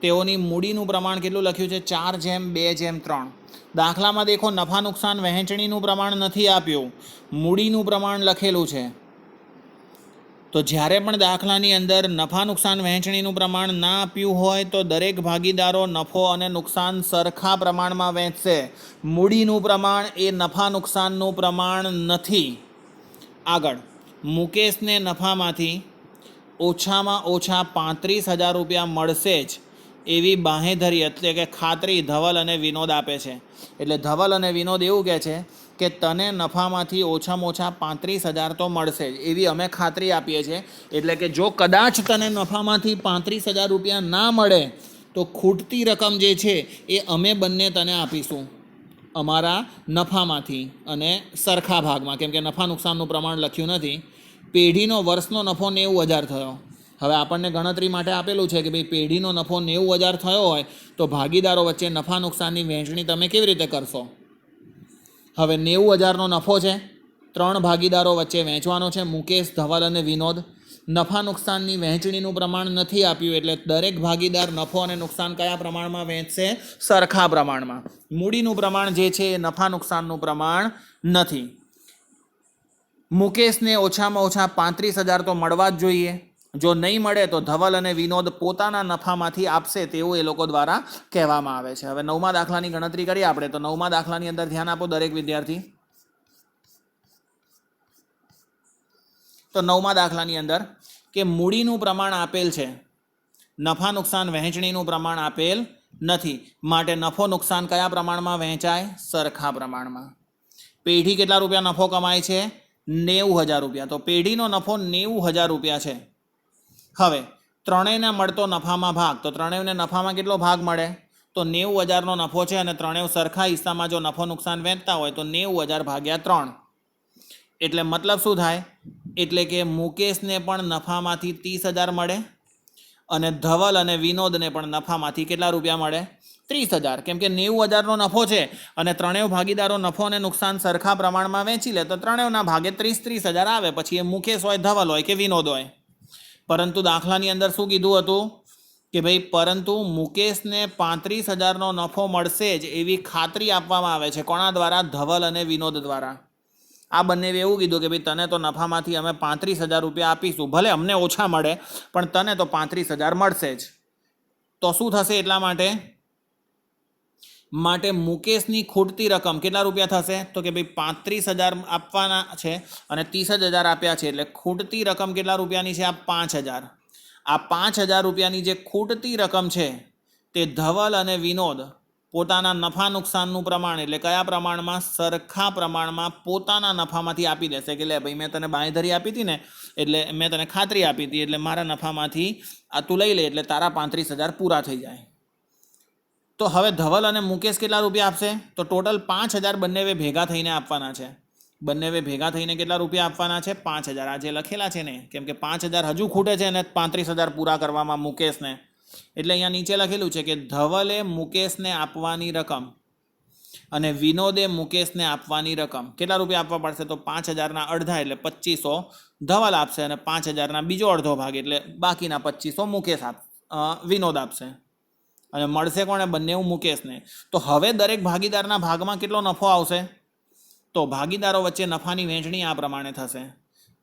તેઓની મૂડીનું પ્રમાણ કેટલું લખ્યું છે? 4:2:3. દાખલામાં દેખો નફા નુકસાન વહેંચણીનું પ્રમાણ નથી આપ્યું, મૂડીનું પ્રમાણ લખેલું છે. તો જ્યારે પણ દાખલાની અંદર નફા નુકસાન વહેંચણીનું પ્રમાણ ના આપ્યું હોય તો દરેક ભાગીદારો નફો અને નુકસાન સરખા પ્રમાણમાં વહેંચશે. મૂડીનું પ્રમાણ એ નફા નુકસાનનું પ્રમાણ નથી. આગળ, મુકેશને નફામાંથી ઓછામાં ઓછા 35,000 રૂપિયા મળશે જ એવી બાંહેધરી એટલે કે ખાતરી ધવલ અને વિનોદ આપે છે. એટલે ધવલ અને વિનોદ એવું કહે છે કે તને નફામાંથી ઓછામાં ઓછા 35,000 તો મળશે જ એવી અમે ખાતરી આપીએ છીએ. એટલે કે જો કદાચ તને નફામાંથી 35,000 રૂપિયા ના મળે તો ખૂટતી રકમ જે છે એ અમે બંને તને આપીશું અમારા નફામાંથી અને સરખા ભાગમાં, કેમ કે નફા નુકસાનનું પ્રમાણ લખ્યું નથી. પેઢીનો વર્ષનો નફો 90,000 થયો. હવે આપણને ગણતરી માટે આપેલું છે કે ભાઈ પેઢીનો નફો 90,000 થયો હોય તો ભાગીદારો વચ્ચે નફા નુકસાનની વહેંચણી તમે કેવી રીતે કરશો? હવે 90,000નો નફો છે, 3 ભાગીદારો વચ્ચે વહેંચવાનો છે, મુકેશ, ધવલ અને વિનોદ. નફા નુકસાનની વહેંચણીનું પ્રમાણ નથી આપ્યું એટલે દરેક ભાગીદાર નફો અને નુકસાન કયા પ્રમાણમાં વહેંચશે? સરખા પ્રમાણમાં. મૂડીનું પ્રમાણ જે છે એ નફા નુકસાનનું પ્રમાણ નથી. મુકેશને ઓછામાં ઓછા 35,000 તો મળવા જ જોઈએ. જો નહીં મળે તો ધવલ અને વિનોદ પોતાના નફામાંથી આપશે તેવું એ લોકો દ્વારા કહેવામાં આવે છે. હવે 9મા દાખલાની ગણતરી કરીએ આપણે. તો 9મા દાખલાની અંદર ધ્યાન આપો દરેક વિદ્યાર્થી. તો 9મા દાખલાની અંદર કે મૂડીનું પ્રમાણ આપેલ છે, નફા નુકસાન વહેંચણીનું પ્રમાણ આપેલ નથી, માટે નફો નુકસાન કયા પ્રમાણમાં વહેંચાય? સરખા પ્રમાણમાં. પેઢી કેટલા રૂપિયા નફો કમાય છે? 90,000 રૂપિયા. તો પેઢીનો નફો 90,000 રૂપિયા છે. હવે ત્રણેયને મળતો નફામાં ભાગ, તો ત્રણેયને નફામાં કેટલો ભાગ મળે? તો 90,000નો નફો છે અને ત્રણેય સરખા હિસ્સામાં જો નફો નુકસાન વહેંચતા હોય તો 90,000 ભાગ્યા 3. એટલે મતલબ શું થાય? એટલે કે મુકેશને પણ નફામાંથી 30,000 મળે અને ધવલ અને વિનોદને પણ નફામાંથી કેટલા રૂપિયા મળે? 30,000. કેમ કે 90,000નો નફો છે અને ત્રણેય ભાગીદારો નફો અને નુકસાન સરખા પ્રમાણમાં વહેંચી લે તો ત્રણેયના ભાગે 30,000 આવે. પછી એ મુકેશ હોય, ધવલ હોય કે વિનોદ હોય. પરંતુ દાખલાની અંદર શું કીધું હતું કે ભાઈ પરંતુ મુકેશને 35,000નો નફો મળશે જ એવી ખાતરી આપવામાં આવે છે. કોના દ્વારા? ધવલ અને વિનોદ દ્વારા. આ બંને એવું કીધું કે ભાઈ તને તો નફામાંથી અમે 35,000 રૂપિયા આપીશું, ભલે અમને ઓછા મળે પણ તને તો 35,000 મળશે જ. તો શું થશે? એટલા માટે મુકેશની ખૂટતી રકમ કેટલા રૂપિયા થશે? તો કે ભાઈ 35,000 આપવાના છે અને 30,000 આપ્યા છે એટલે ખૂટતી રકમ કેટલા રૂપિયાની છે? આ 5,000. આ 5,000 રૂપિયાની જે ખૂટતી રકમ છે તે ધવલ અને વિનોદ પોતાના નફા નુકસાનનું પ્રમાણ એટલે કયા પ્રમાણમાં? સરખા પ્રમાણમાં પોતાના નફામાંથી આપી દેશે કે લે ભાઈ મેં તને બાંયધરી આપી હતી ને, એટલે મેં તને ખાતરી આપી હતી એટલે મારા નફામાંથી આ તું લઈ લે એટલે તારા 35,000 પૂરા થઈ જાય. તો હવે ધવલ અને મુકેશ કેટલા રૂપિયા આપશે? તો ટોટલ 5,000 બંને ભેગા થઈને આપવાના છે. બંને ભેગા થઈને કેટલા રૂપિયા આપવાના છે? 5,000. આ જે લખેલા છે ને, કેમ કે 5,000 હજુ ખૂટે છે અને 35,000 પૂરા કરવામાં મુકેશને, એટલે અહીંયા નીચે લખેલું છે કે ધવલે મુકેશને આપવાની રકમ અને વિનોદે મુકેશને આપવાની રકમ કેટલા રૂપિયા આપવા પડશે? તો 5,000ના અડધા એટલે 2,500 ધવલ આપશે અને 5,000ના બીજો અડધો ભાગ એટલે બાકીના 2,500 મુકેશ વિનોદ આપશે. અને મળશે કોણે? બંને મુકેશને. તો હવે દરેક ભાગીદારના ભાગમાં કેટલો નફો આવશે? તો ભાગીદારો વચ્ચે નફાની વહેંચણી આ પ્રમાણે થશે.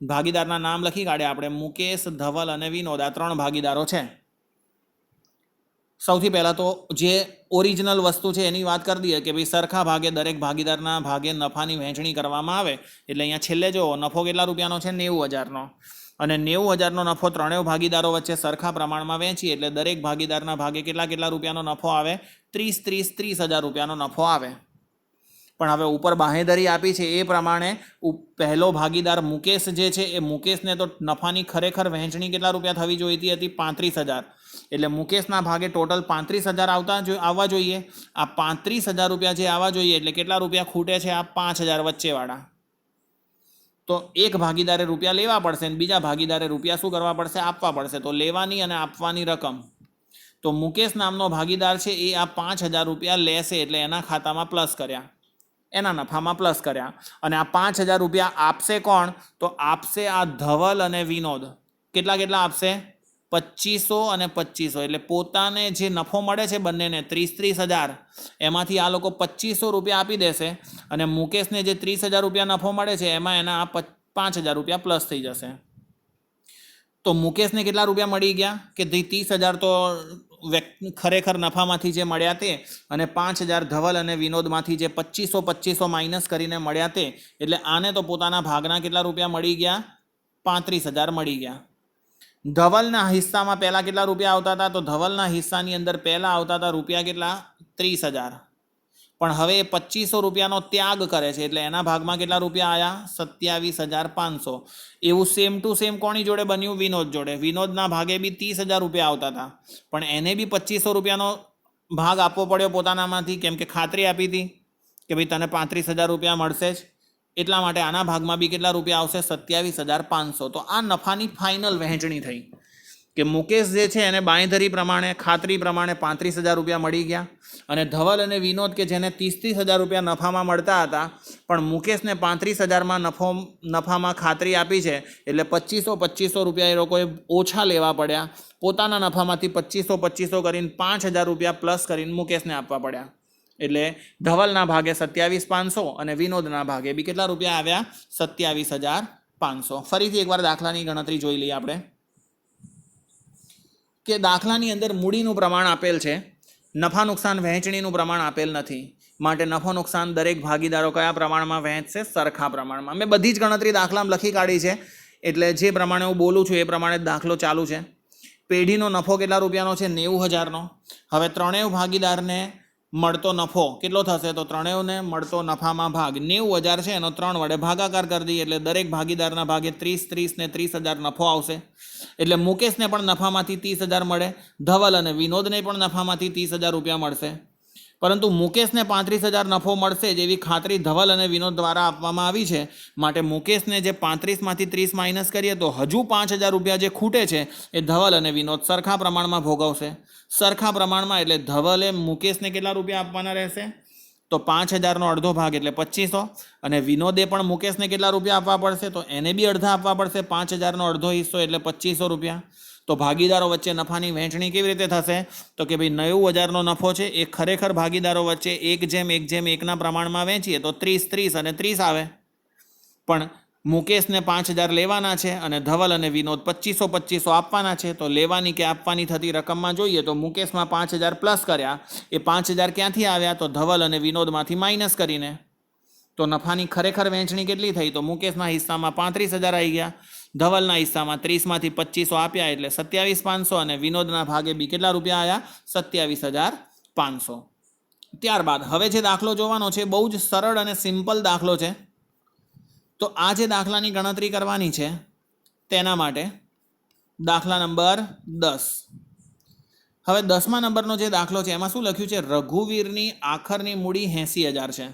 ભાગીદારના નામ લખી કાઢ્યા આપણે, મુકેશ, ધવલ અને વિનોદ. આ 3 ભાગીદારો છે. સૌથી પહેલાં તો જે ઓરિજિનલ વસ્તુ છે એની વાત કરી દઈએ કે ભાઈ સરખા ભાગે દરેક ભાગીદારના ભાગે નફાની વહેંચણી કરવામાં આવે. એટલે અહીંયા છેલ્લે જો નફો કેટલા રૂપિયાનો છે? 90,000નો. અને 90,000નો નફો ત્રણેય ભાગીદારો વચ્ચે સરખા પ્રમાણમાં વહેંચીએ એટલે દરેક ભાગીદારના ભાગે કેટલા રૂપિયાનો નફો આવે? 30,000 રૂપિયાનો નફો આવે. પણ હવે ઉપર બાંહેધરી આપી છે એ પ્રમાણે પહેલો ભાગીદાર મુકેશ જે છે એ મુકેશને તો નફાની ખરેખર વહેંચણી કેટલા રૂપિયા થવી જોઈતી હતી? 35,000. એટલે મુકેશના ભાગે ટોટલ 35,000 આવવા જોઈએ. આ 35,000 રૂપિયા જે આવવા જોઈએ એટલે કેટલા રૂપિયા ખૂટે છે? આ 5,000 વચ્ચેવાળા. તો એક ભાગીદારે રૂપિયા લેવા પડશે અને બીજા ભાગીદારે રૂપિયા શું કરવા પડશે? આપવા પડશે. તો લેવાની અને આપવાની રકમ, તો મુકેશ નામનો ભાગીદાર છે એ આ 5,000 રૂપિયા લેશે એટલે એના ખાતામાં પ્લસ કર્યા, એના નફામાં પ્લસ કર્યા. અને આ 5,000 રૂપિયા આપશે કોણ? તો આપશે આ ધવલ અને વિનોદ. કેટલા કેટલા આપશે? 2500 અને 2500. એટલે પોતાને જે નફો મળે છે બંનેને 30,000, એમાંથી આ લોકો 2500 રૂપિયા આપી દેશે અને મુકેશને જે 30,000 રૂપિયા નફો મળે છે એમાં એના 5,000 રૂપિયા પ્લસ થઈ જશે. તો મુકેશને કેટલા રૂપિયા મળી ગયા? કે 30,000 તો ખરેખર નફામાંથી જે મળ્યા તે, અને 5,000 ધવલ અને વિનોદમાંથી જે 2500 માઇનસ કરીને મળ્યા તે. એટલે આને તો પોતાના ભાગના કેટલા રૂપિયા મળી ગયા? 35,000 મળી ગયા. ધવલના હિસ્સામાં પહેલાં કેટલા રૂપિયા આવતા હતા? તો ધવલના હિસ્સાની અંદર પહેલાં આવતા હતા રૂપિયા કેટલા? 30,000. પણ હવે 2500 રૂપિયાનો ત્યાગ કરે છે એટલે એના ભાગમાં કેટલા રૂપિયા આવ્યા? 27,500. એવું સેમ ટુ સેમ કોની જોડે બન્યું? વિનોદ જોડે. વિનોદના ભાગે બી 30,000 રૂપિયા આવતા હતા, પણ એને બી 2500 રૂપિયાનો ભાગ આપવો પડ્યો પોતાનામાંથી, કેમ કે ખાતરી આપી હતી કે ભાઈ તને 35,000 રૂપિયા મળશે જ. એટલા માટે આના ભાગમાં બી કેટલા રૂપિયા આવશે? 27,500. તો આ નફાની ફાઇનલ વહેંચણી થઈ કે મુકેશ જે છે એને બાંયધરી પ્રમાણે, ખાતરી પ્રમાણે 35,000 રૂપિયા મળી ગયા, અને ધવલ અને વિનોદ કે જેને 30,000 રૂપિયા નફામાં મળતા હતા પણ મુકેશને 35,000માં નફામાં ખાતરી આપી છે એટલે 2500 રૂપિયા એ લોકોએ ઓછા લેવા પડ્યા. પોતાના નફામાંથી 2500 કરીને 5,000 રૂપિયા પ્લસ કરીને મુકેશને આપવા પડ્યા. એટલે ધવલના ભાગે 27,500 અને વિનોદના ભાગે બી કેટલા રૂપિયા આવ્યા? 27,500. ફરીથી એકવાર દાખલાની ગણતરી જોઈ લઈએ આપણે કે દાખલાની અંદર મૂડીનું પ્રમાણ આપેલ છે, નફા નુકસાન વહેંચણીનું પ્રમાણ આપેલ નથી. માટે નફો નુકસાન દરેક ભાગીદારો કયા પ્રમાણમાં વહેંચશે? સરખા પ્રમાણમાં. મેં બધી જ ગણતરી દાખલામાં લખી કાઢી છે, એટલે જે પ્રમાણે હું બોલું છું એ પ્રમાણે દાખલો ચાલુ છે. પેઢીનો નફો કેટલા રૂપિયાનો છે? 90,000નો. હવે ત્રણેય ભાગીદારને મળતો નફો કેટલો થશે? તો ત્રણેયને મળતો નફામાં ભાગ 90,000 છે એનો 3 વડે ભાગાકાર કરી દઈએ એટલે દરેક ભાગીદારના ભાગે 30 ને 30,000 નફો આવશે. એટલે મુકેશને પણ નફામાંથી 30,000 મળે, ધવલ અને વિનોદને પણ નફામાંથી 30,000 રૂપિયા મળશે. પરંતુ મુકેશને 35,000 નફો મળશે જેવી ખાતરી ધવલ અને વિનોદ દ્વારા આપવામાં આવી છે. માટે મુકેશને જે 35માંથી 30 માઇનસ કરીએ તો હજુ 5,000 રૂપિયા જે ખૂટે છે એ ધવલ અને વિનોદ સરખા પ્રમાણમાં ભોગવશે. સરખા પ્રમાણમાં એટલે ધવલે મુકેશને કેટલા રૂપિયા આપવાના રહેશે? તો 5,000નો અડધો ભાગ એટલે 2500, અને વિનોદે પણ મુકેશને કેટલા રૂપિયા આપવા પડશે? તો એને બી અડધા આપવા પડશે. 5,000નો અડધો હિસ્સો એટલે 2500 રૂપિયા. તો ભાગીદારો વચ્ચે નફાની વહેંચણી કેવી રીતે થશે? તો કે ભાઈ 90,000નો નફો છે એ ખરેખર ભાગીદારો વચ્ચે 1:1:1ના પ્રમાણમાં વહેંચીએ તો 30 અને 30 આવે. પણ મુકેશને 5,000 લેવાના છે અને ધવલ અને વિનોદ 2500 આપવાના છે. તો લેવાની કે આપવાની થતી રકમમાં જોઈએ તો મુકેશમાં 5,000 પ્લસ કર્યા, એ 5,000 ક્યાંથી આવ્યા? તો ધવલ અને વિનોદમાંથી માઇનસ કરીને. તો નફાની ખરેખર વહેંચણી કેટલી થઈ? તો મુકેશના હિસ્સામાં 35,000 આવી ગયા, ધવલના હિસ્સામાં 30માંથી 2500 આપ્યા એટલે 27,500, અને વિનોદના ભાગે બી કેટલા રૂપિયા આવ્યા? 27,500. ત્યારબાદ હવે જે દાખલો જોવાનો છે બહુ જ સરળ અને સિમ્પલ દાખલો છે. તો આ જે દાખલાની ગણતરી કરવાની છે તેના માટે દાખલા નંબર 10. હવે 10મા નંબરનો જે દાખલો છે એમાં શું લખ્યું છે? રઘુવીરની આખરની મૂડી 80,000 છે,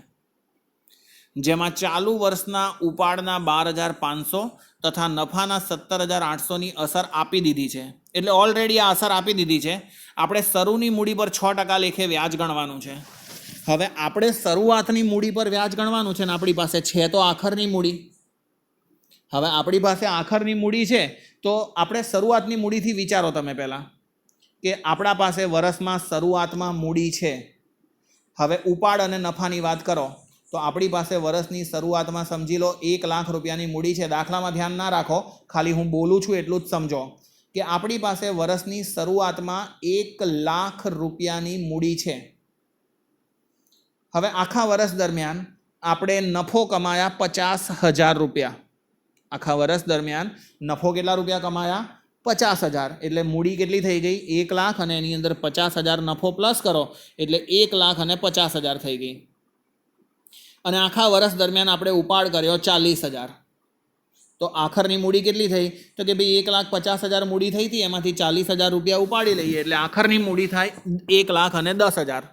જેમાં ચાલુ વર્ષના ઉપાડના 12,500 તથા નફાના 17,800ની અસર આપી દીધી છે. એટલે ઓલરેડી આ અસર આપી દીધી છે. આપણે શરૂની મૂડી પર 6% લેખે વ્યાજ ગણવાનું છે. હવે આપણે શરૂઆતની મૂડી પર વ્યાજ ગણવાનું છે ને આપણી પાસે છે તો આખરની મૂડી. હવે આપણી પાસે આખરની મૂડી છે તો આપણે શરૂઆતની મૂડીથી વિચારો તમે પહેલાં કે આપણા પાસે વર્ષમાં શરૂઆતમાં મૂડી છે. હવે ઉપાડ અને નફાની વાત કરો તો આપણી પાસે વર્ષની શરૂઆતમાં સમજી લો 1,00,000 રૂપિયાની મૂડી છે. દાખલામાં ધ્યાન ના રાખો, ખાલી હું બોલું છું એટલું જ સમજો કે આપણી પાસે વર્ષની શરૂઆતમાં 1,00,000 રૂપિયાની મૂડી છે. હવે આખા વર્ષ દરમિયાન આપણે નફો કમાયા 50,000 રૂપિયા. આખા વર્ષ દરમિયાન નફો કેટલા રૂપિયા કમાયા? 50,000. એટલે મૂડી કેટલી થઈ ગઈ? 1,00,000, અને એની અંદર 50,000 નફો પ્લસ કરો એટલે 1,50,000 થઈ ગઈ. અને આખા વર્ષ દરમિયાન આપણે ઉપાડ કર્યો 40,000. તો આખરની મૂડી કેટલી થઈ? તો કે ભાઈ 1,50,000 મૂડી થઈ હતી, એમાંથી 40,000 રૂપિયા ઉપાડી લઈએ એટલે આખરની મૂડી થાય 1,10,000.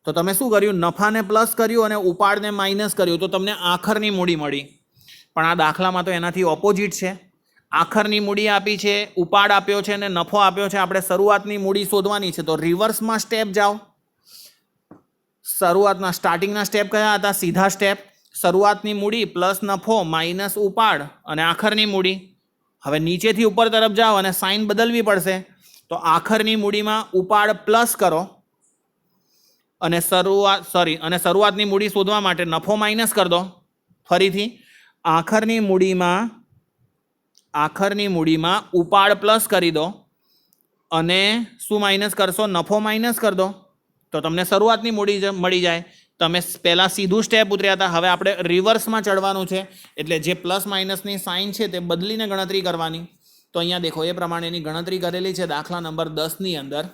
તો તમે શું કર્યું? નફાને પ્લસ કર્યું અને ઉપાડને માઇનસ કર્યું તો તમને આખરની મૂડી મળી. પણ આ દાખલામાં તો એનાથી ઓપોઝિટ છે. આખરની મૂડી આપી છે, ઉપાડ આપ્યો છે અને નફો આપ્યો છે. આપણે શરૂઆતની મૂડી શોધવાની છે. તો રિવર્સમાં સ્ટેપ જાઓ. શરૂઆતના સ્ટાર્ટિંગના સ્ટેપ કયા હતા? સીધા સ્ટેપ. શરૂઆતની મૂડી પ્લસ નફો માઇનસ ઉપાડ અને આખરની મૂડી. હવે નીચેથી ઉપર તરફ જાઓ અને સાઇન બદલવી પડશે. તો આખરની મૂડીમાં ઉપાડ પ્લસ કરો અને શરૂઆતની મૂડી શોધવા માટે નફો માઇનસ કરી દો. ફરીથી આખરની મૂડીમાં ઉપાડ પ્લસ કરી દો અને શું માઇનસ કરશો? નફો માઇનસ કરી દો. તો તમને શરૂઆતની મૂડી મળી જાય. તમે પહેલાં સીધું સ્ટેપ ઉતર્યા હતા, હવે આપણે રિવર્સમાં ચડવાનું છે. એટલે જે પ્લસ માઇનસની સાઇન છે તે બદલીને ગણતરી કરવાની. તો અહીંયા દેખો એ પ્રમાણેની ગણતરી કરેલી છે દાખલા નંબર 10ની અંદર.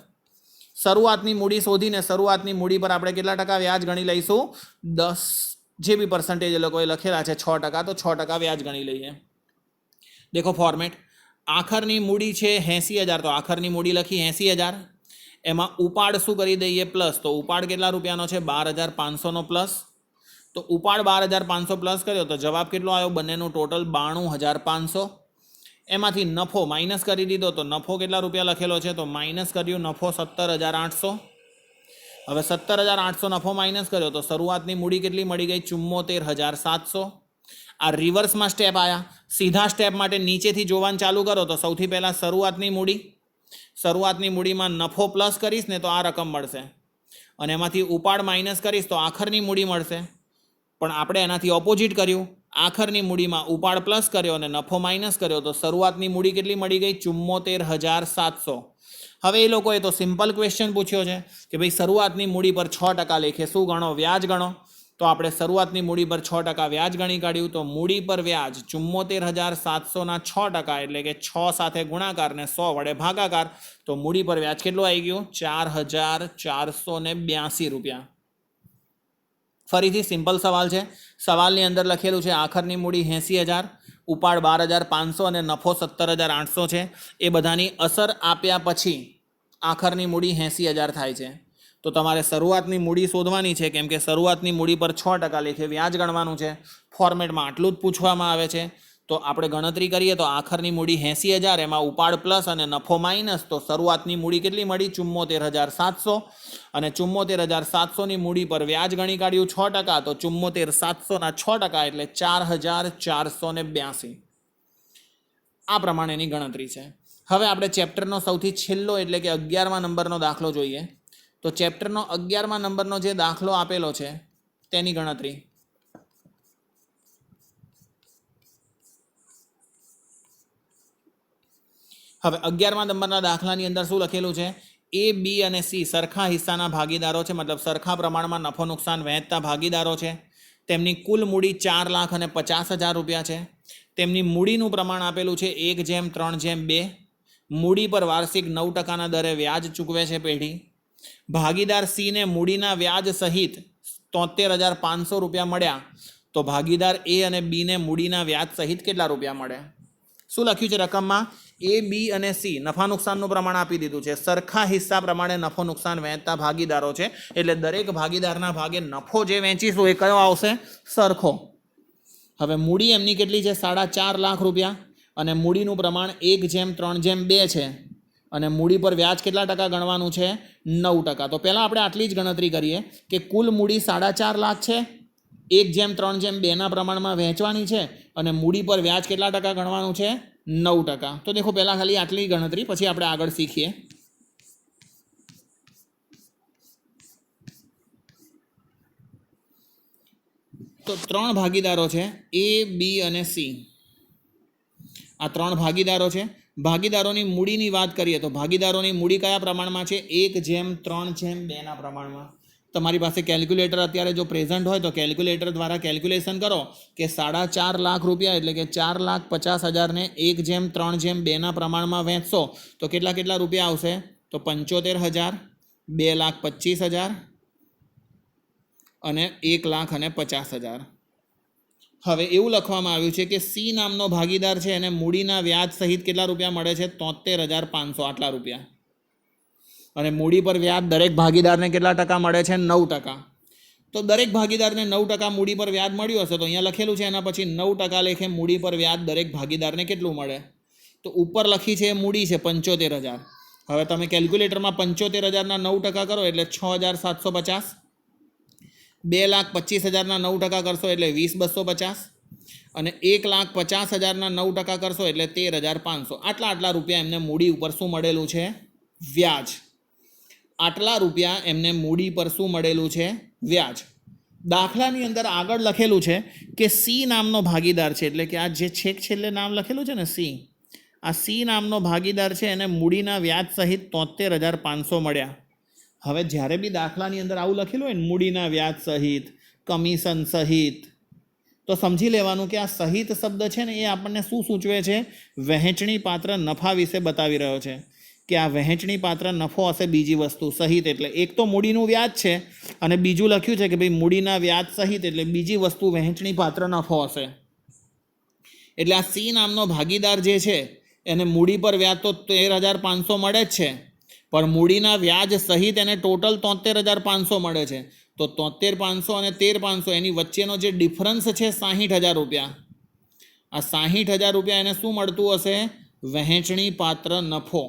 શરૂઆતની મૂડી શોધીને શરૂઆતની મૂડી પર આપણે કેટલા ટકા વ્યાજ ગણી લઈશું? 10 જે બી પર્સન્ટેજ એ લોકોએ લખેલા છે 6%, તો 6% વ્યાજ ગણી લઈએ. દેખો ફોર્મેટ. આખરની મૂડી છે 80,000, તો આખરની મૂડી લખી 80,000. એમાં ઉપાડ શું કરી દઈએ? પ્લસ. તો ઉપાડ કેટલા રૂપિયાનો છે? 12,500નો પ્લસ. તો ઉપાડ 12,500 પ્લસ કર્યો તો જવાબ કેટલો આવ્યો? બંનેનું ટોટલ 92,500. એમાંથી નફો માઇનસ કરી દીધો તો નફો કેટલા રૂપિયા લખેલો છે? તો માઇનસ કર્યું નફો 17,800. હવે 17,800 નફો માઇનસ કર્યો તો શરૂઆતની મૂડી કેટલી મળી ગઈ? 74,700. આ રિવર્સમાં સ્ટેપ આવ્યા. સીધા સ્ટેપ માટે નીચેથી જોવાનું ચાલુ કરો તો સૌથી પહેલાં શરૂઆતની મૂડીમાં નફો પ્લસ કરીશ ને તો આ રકમ મળશે અને એમાંથી ઉપાડ માઇનસ કરીશ તો આખરની મૂડી મળશે. પણ આપણે એનાથી ઓપોઝિટ કર્યું. આખરની મૂડીમાં ઉપાડ પ્લસ કર્યો અને નફો માઇનસ કર્યો તો શરૂઆતની મૂડી કેટલી મળી ગઈ? 74,700. હવે એ લોકોએ તો સિમ્પલ ક્વેશ્ચન પૂછ્યો છે કે ભાઈ શરૂઆતની મૂડી પર 6% લેખે શું ગણો? વ્યાજ ગણો. તો આપણે શરૂઆતની મૂડી પર 6% વ્યાજ ગણી કાઢ્યું. તો મૂડી પર વ્યાજ 74,700ના 6% એટલે કે 6 સાથે ગુણાકાર ને 100 વડે ભાગાકાર. તો મૂડી પર વ્યાજ કેટલું આવી ગયું? 4,482 રૂપિયા. ફરીથી સિમ્પલ સવાલ છે. સવાલની અંદર લખેલું છે આખરની મૂડી 80,000, ઉપાડ 12,500 અને નફો 17,800 છે. એ બધાની અસર આપ્યા પછી આખરની મૂડી 80,000 થાય છે. તો તમારે શરૂઆતની મૂડી શોધવાની છે, કેમ કે શરૂઆતની મૂડી પર 6% લેખે વ્યાજ ગણવાનું છે. ફોર્મેટમાં આટલું જ પૂછવામાં આવે છે. તો આપણે ગણતરી કરીએ તો આખરની મૂડી 80,000, એમાં ઉપાડ પ્લસ અને નફો માઇનસ. તો શરૂઆતની મૂડી કેટલી મળી? 74,700. અને 74,700ની મૂડી પર વ્યાજ ગણી કાઢ્યું 6%. તો 74,700ના 6% એટલે 4,482. આ પ્રમાણેની ગણતરી છે. હવે આપણે ચેપ્ટરનો સૌથી છેલ્લો એટલે કે 11મા નંબરનો દાખલો જોઈએ. તો ચેપ્ટરનો 11મા નંબરનો જે દાખલો આપેલો છે તેની ગણતરી. હવે 11મા નંબરના દાખલાની અંદર શું લખેલું છે? એ, બી અને સી સરખા હિસ્સાના ભાગીદારો છે, મતલબ સરખા પ્રમાણમાં નફો નુકસાન વહેંચતા ભાગીદારો છે. તેમની કુલ મૂડી 4,50,000 રૂપિયા છે. તેમની મૂડીનું પ્રમાણ આપેલું છે 1:3:2. મૂડી પર વાર્ષિક 9%ના દરે વ્યાજ ચૂકવે છે પેઢી. ભાગીદાર સીને મૂડીના વ્યાજ સહિત 73,500 રૂપિયા મળ્યા. તો ભાગીદાર એ અને બીને મૂડીના વ્યાજ સહિત કેટલા રૂપિયા મળે? શું લખ્યું છે રકમમાં? એ, બી અને સી નફા નુકસાનનું પ્રમાણ આપી દીધું છે. સરખા હિસ્સા પ્રમાણે નફો નુકસાન વહેંચતા ભાગીદારો છે. એટલે દરેક ભાગીદારના ભાગે નફો જે વહેંચીશું એ કયો આવશે? સરખો. હવે મૂડી એમની કેટલી છે? 4.5 લાખ રૂપિયા અને મૂડીનું પ્રમાણ 1:3:2 છે. અને મૂડી પર વ્યાજ કેટલા ટકા ગણવાનું છે? 9%. તો પહેલાં આપણે આટલી જ ગણતરી કરીએ કે કુલ મૂડી 4.5 લાખ છે, 1:3:2ના પ્રમાણમાં વહેંચવાની છે અને મૂડી પર વ્યાજ કેટલા ટકા ગણવાનું છે? 9%. તો દેખો પહેલાં ખાલી આટલી ગણતરી, પછી આપણે આગળ શીખીએ. તો 3 ભાગીદારો છે, એ, બી અને સી. આ 3 ભાગીદારો છે. ભાગીદારોની મૂડીની વાત કરીએ તો ભાગીદારોની મૂડી કયા પ્રમાણમાં છે? 1:3:2ના પ્રમાણમાં. તમારી પાસે કેલ્ક્યુલેટર અત્યારે જો પ્રેઝન્ટ હોય તો કેલ્ક્યુલેટર દ્વારા કેલ્ક્યુલેશન કરો કે 4.5 લાખ રૂપિયા એટલે કે 4,50,000ને 1:3:2ના પ્રમાણમાં વહેંચશો તો કેટલા રૂપિયા આવશે? તો 75,000, 2,25,000 અને 1,50,000. હવે એવું લખવામાં આવ્યું છે કે સી નામનો ભાગીદાર છે એને મૂડીના વ્યાજ સહિત કેટલા રૂપિયા મળે છે? 73,500 આટલા રૂપિયા. અને મૂડી પર વ્યાજ દરેક ભાગીદારને કેટલા ટકા મળે છે? 9%. તો દરેક ભાગીદારને 9% મૂડી પર વ્યાજ મળ્યું હશે તો અહીંયા લખેલું છે એના પછી 9% લેખે મૂડી પર વ્યાજ દરેક ભાગીદારને કેટલું મળે? તો ઉપર લખી છે મૂડી છે 75,000. હવે તમે કેલ્ક્યુલેટરમાં 75,000ના 9% કરો એટલે 6,750. 2,25,000 9% કરશો એટલે 20,250 અને 1,50,000 9% કરશો એટલે 13,500. આટલા રૂપિયા એમને મૂડી ઉપર શું મળેલું છે? વ્યાજ. આટલા રૂપિયા એમને મૂડી પર શું મળેલું છે? વ્યાજ. દાખલાની અંદર આગળ લખેલું છે કે સી નામનો ભાગીદાર છે, એટલે કે આ જે છેક છેલ્લે નામ લખેલું છે ને સી, આ સી નામનો ભાગીદાર છે એને મૂડીના વ્યાજ સહિત 73,500 મળ્યા. હવે જ્યારે બી દાખલાની અંદર આવું લખેલું હોય ને મૂડીના વ્યાજ સહિત, કમિશન સહિત, તો સમજી લેવાનું કે આ સહિત શબ્દ છે ને એ આપણને શું સૂચવે છે? વહેંચણી પાત્ર નફા વિશે બતાવી રહ્યો છે કે આ વહેંચણી પાત્ર નફો હશે બીજી વસ્તુ સહિત. એટલે એક તો મૂડીનું વ્યાજ છે અને બીજું લખ્યું છે કે ભાઈ મૂડીના વ્યાજ સહિત એટલે બીજી વસ્તુ વહેંચણી પાત્ર નફો હશે. એટલે આ સી નામનો ભાગીદાર જે છે એને મૂડી પર વ્યાજ તો 13,500 મળે જ છે, પણ મૂડીના વ્યાજ સહિત એને ટોટલ 73,500 મળે છે. તો 73,500 અને 13,500 એની વચ્ચેનો જે ડિફરન્સ છે 60,000 રૂપિયા. આ 60,000 રૂપિયા એને શું મળતું હશે? વહેંચણી પાત્ર નફો.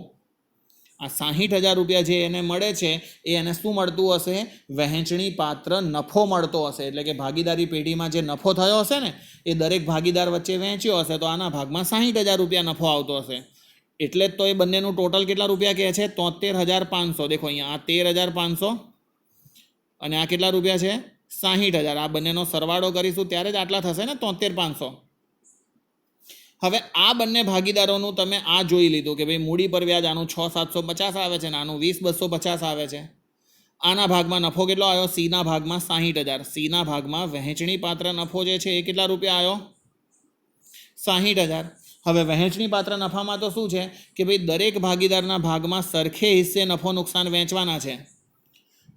આ 60,000 રૂપિયા જે એને મળે છે એ એને શું મળતું હશે? વહેંચણી પાત્ર નફો મળતો હશે. એટલે કે ભાગીદારી પેઢીમાં જે નફો થયો હશે ને એ દરેક ભાગીદાર વચ્ચે વહેંચ્યો હશે તો આના ભાગમાં 60,000 રૂપિયા નફો આવતો હશે. એટલે જ તો એ બંનેનું ટોટલ કેટલા રૂપિયા કહે છે? 73,500. દેખો અહીંયા આ 13,500 અને આ કેટલા રૂપિયા છે? 60,000. આ બંનેનો સરવાળો કરીશું ત્યારે જ આટલા થશે ને 73,500. હવે આ બંને ભાગીદારોનું તમે આ જોઈ લીધું કે ભાઈ મૂડી પર વ્યાજ આનું 6,750 આવે છે ને આનું 20,250 આવે છે. આના ભાગમાં નફો કેટલો આવ્યો? સીના ભાગમાં 60,000. સીના ભાગમાં વહેંચણી પાત્ર નફો જે છે એ કેટલા રૂપિયા આવ્યો? 60,000. હવે વહેંચણી પાત્ર નફામાં તો શું છે કે ભાઈ દરેક ભાગીદારના ભાગમાં સરખે હિસ્સે નફો નુકસાન વહેંચવાના છે.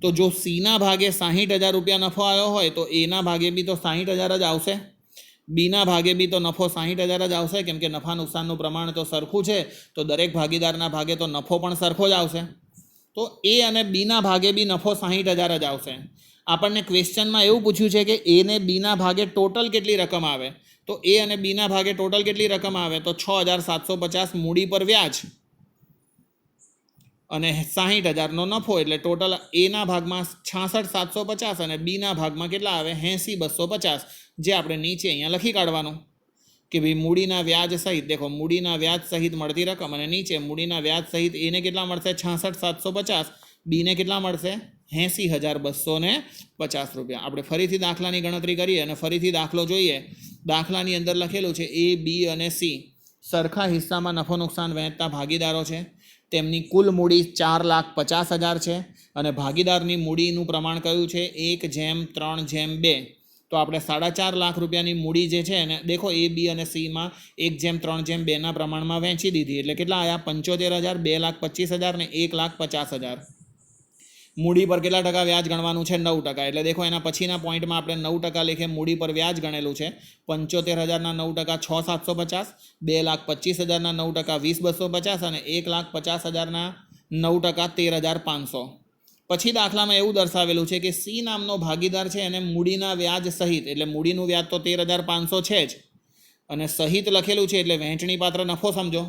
તો જો સીના ભાગે 60,000 રૂપિયા નફો આવ્યો હોય તો એના ભાગે બી તો 60,000 જ આવશે. બીના ભાગે બી તો નફો 60,000 જ આવશે, કેમ કે નફા નુકસાનનું પ્રમાણ તો સરખું છે તો દરેક ભાગીદારના ભાગે તો નફો પણ સરખો જ આવશે. તો એ અને બીના ભાગે બી નફો 60,000 જ આવશે. આપણને ક્વેશ્ચનમાં એવું પૂછ્યું છે કે એ ને બીના ભાગે ટોટલ કેટલી રકમ આવે? તો એ અને બીના ભાગે ટોટલ કેટલી રકમ આવે? તો 6,750 મૂડી પર વ્યાજ અને 60,000નો નફો. એટલે ટોટલ એના ભાગમાં 66,750 અને બીના ભાગમાં કેટલા આવે? 80,250. જે આપણે નીચે અહીંયા લખી કાઢવાનું કે ભાઈ મૂડીના વ્યાજ સહિત, દેખો મૂડીના વ્યાજ સહિત મળતી રકમ અને નીચે મૂડીના વ્યાજ સહિત એને કેટલા મળશે? 66,750. બીને કેટલા મળશે? 80,250 રૂપિયા. આપણે ફરીથી દાખલાની ગણતરી કરીએ અને ફરીથી દાખલો જોઈએ. દાખલાની અંદર લખેલું છે એ, બી અને સી સરખા હિસ્સામાં નફો નુકસાન વહેંચતા ભાગીદારો છે. તેમની કુલ મૂડી 4,50,000 છે અને ભાગીદારની મૂડીનું પ્રમાણ કયું છે? 1:3:2. તો આપણે 4.5 લાખ રૂપિયાની મૂડી જે છે એને દેખો એ, બી અને સીમાં 1:3:2 પ્રમાણમાં વહેંચી દીધી. એટલે કેટલા આવ્યા? 75,000, 2,25,000 ને 1,50,000. મૂડી પર કેટલા ટકા વ્યાજ ગણવાનું છે? 9%. એટલે દેખો એના પછીના પોઈન્ટમાં આપણે 9% લેખે મૂડી પર વ્યાજ ગણેલું છે. 75,000ના 9% 6,750, 2,25,000ના 9% 20,250 અને 1,50,000ના 9% 13,500. પછી દાખલામાં એવું દર્શાવેલું છે કે સી નામનો ભાગીદાર છે એને મૂડીના વ્યાજ સહિત, એટલે મૂડીનું વ્યાજ તો 13,500 છે જ અને સહિત લખેલું છે એટલે વહેંચણી પાત્ર નફો સમજો.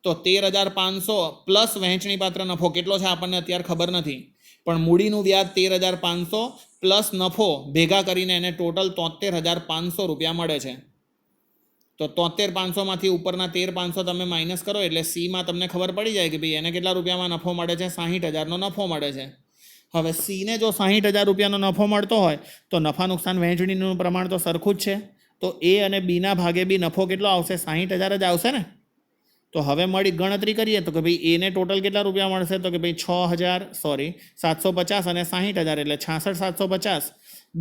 તો 13,500 પ્લસ વહેંચણી પાત્ર નફો કેટલો છે આપણને અત્યારે ખબર નથી, પણ મૂડીનું વ્યાજ 13,500 પ્લસ નફો ભેગા કરીને એને ટોટલ 73,500 રૂપિયા મળે છે. તો 73,500માંથી ઉપરના 13,500 તમે માઇનસ કરો એટલે સીમાં તમને ખબર પડી જાય કે ભાઈ એને કેટલા રૂપિયામાં નફો મળે છે? 60,000નો નફો મળે છે. હવે સીને જો 60,000 રૂપિયાનો નફો મળતો હોય તો નફા નુકસાન વહેંચણીનું પ્રમાણ તો સરખું જ છે. તો એ અને બીના ભાગે બી નફો કેટલો આવશે? 60,000 જ આવશે ને. તો હવે ગણતરી કરીએ તો કે ભાઈ એને ટોટલ કેટલા રૂપિયા મળશે? તો કે ભાઈ 750 અને 60,000 એટલે 66,750.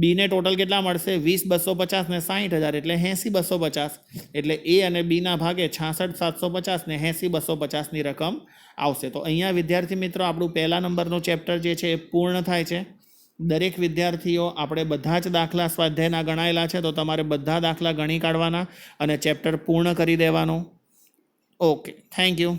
બીને ટોટલ કેટલા મળશે? 20,250 ને 60,000 એટલે 80,250. એટલે એ અને બીના ભાગે 66,750 ને 80,250ની રકમ આવશે. તો અહીંયા વિદ્યાર્થી મિત્રો આપણું પહેલા નંબરનું ચેપ્ટર જે છે એ પૂર્ણ થાય છે. દરેક વિદ્યાર્થીઓ આપણે બધા જ દાખલા સ્વાધ્યાયના ગણાયેલા છે, તો તમારે બધા દાખલા ગણી કાઢવાના અને ચેપ્ટર પૂર્ણ કરી દેવાનું. Okay, thank you.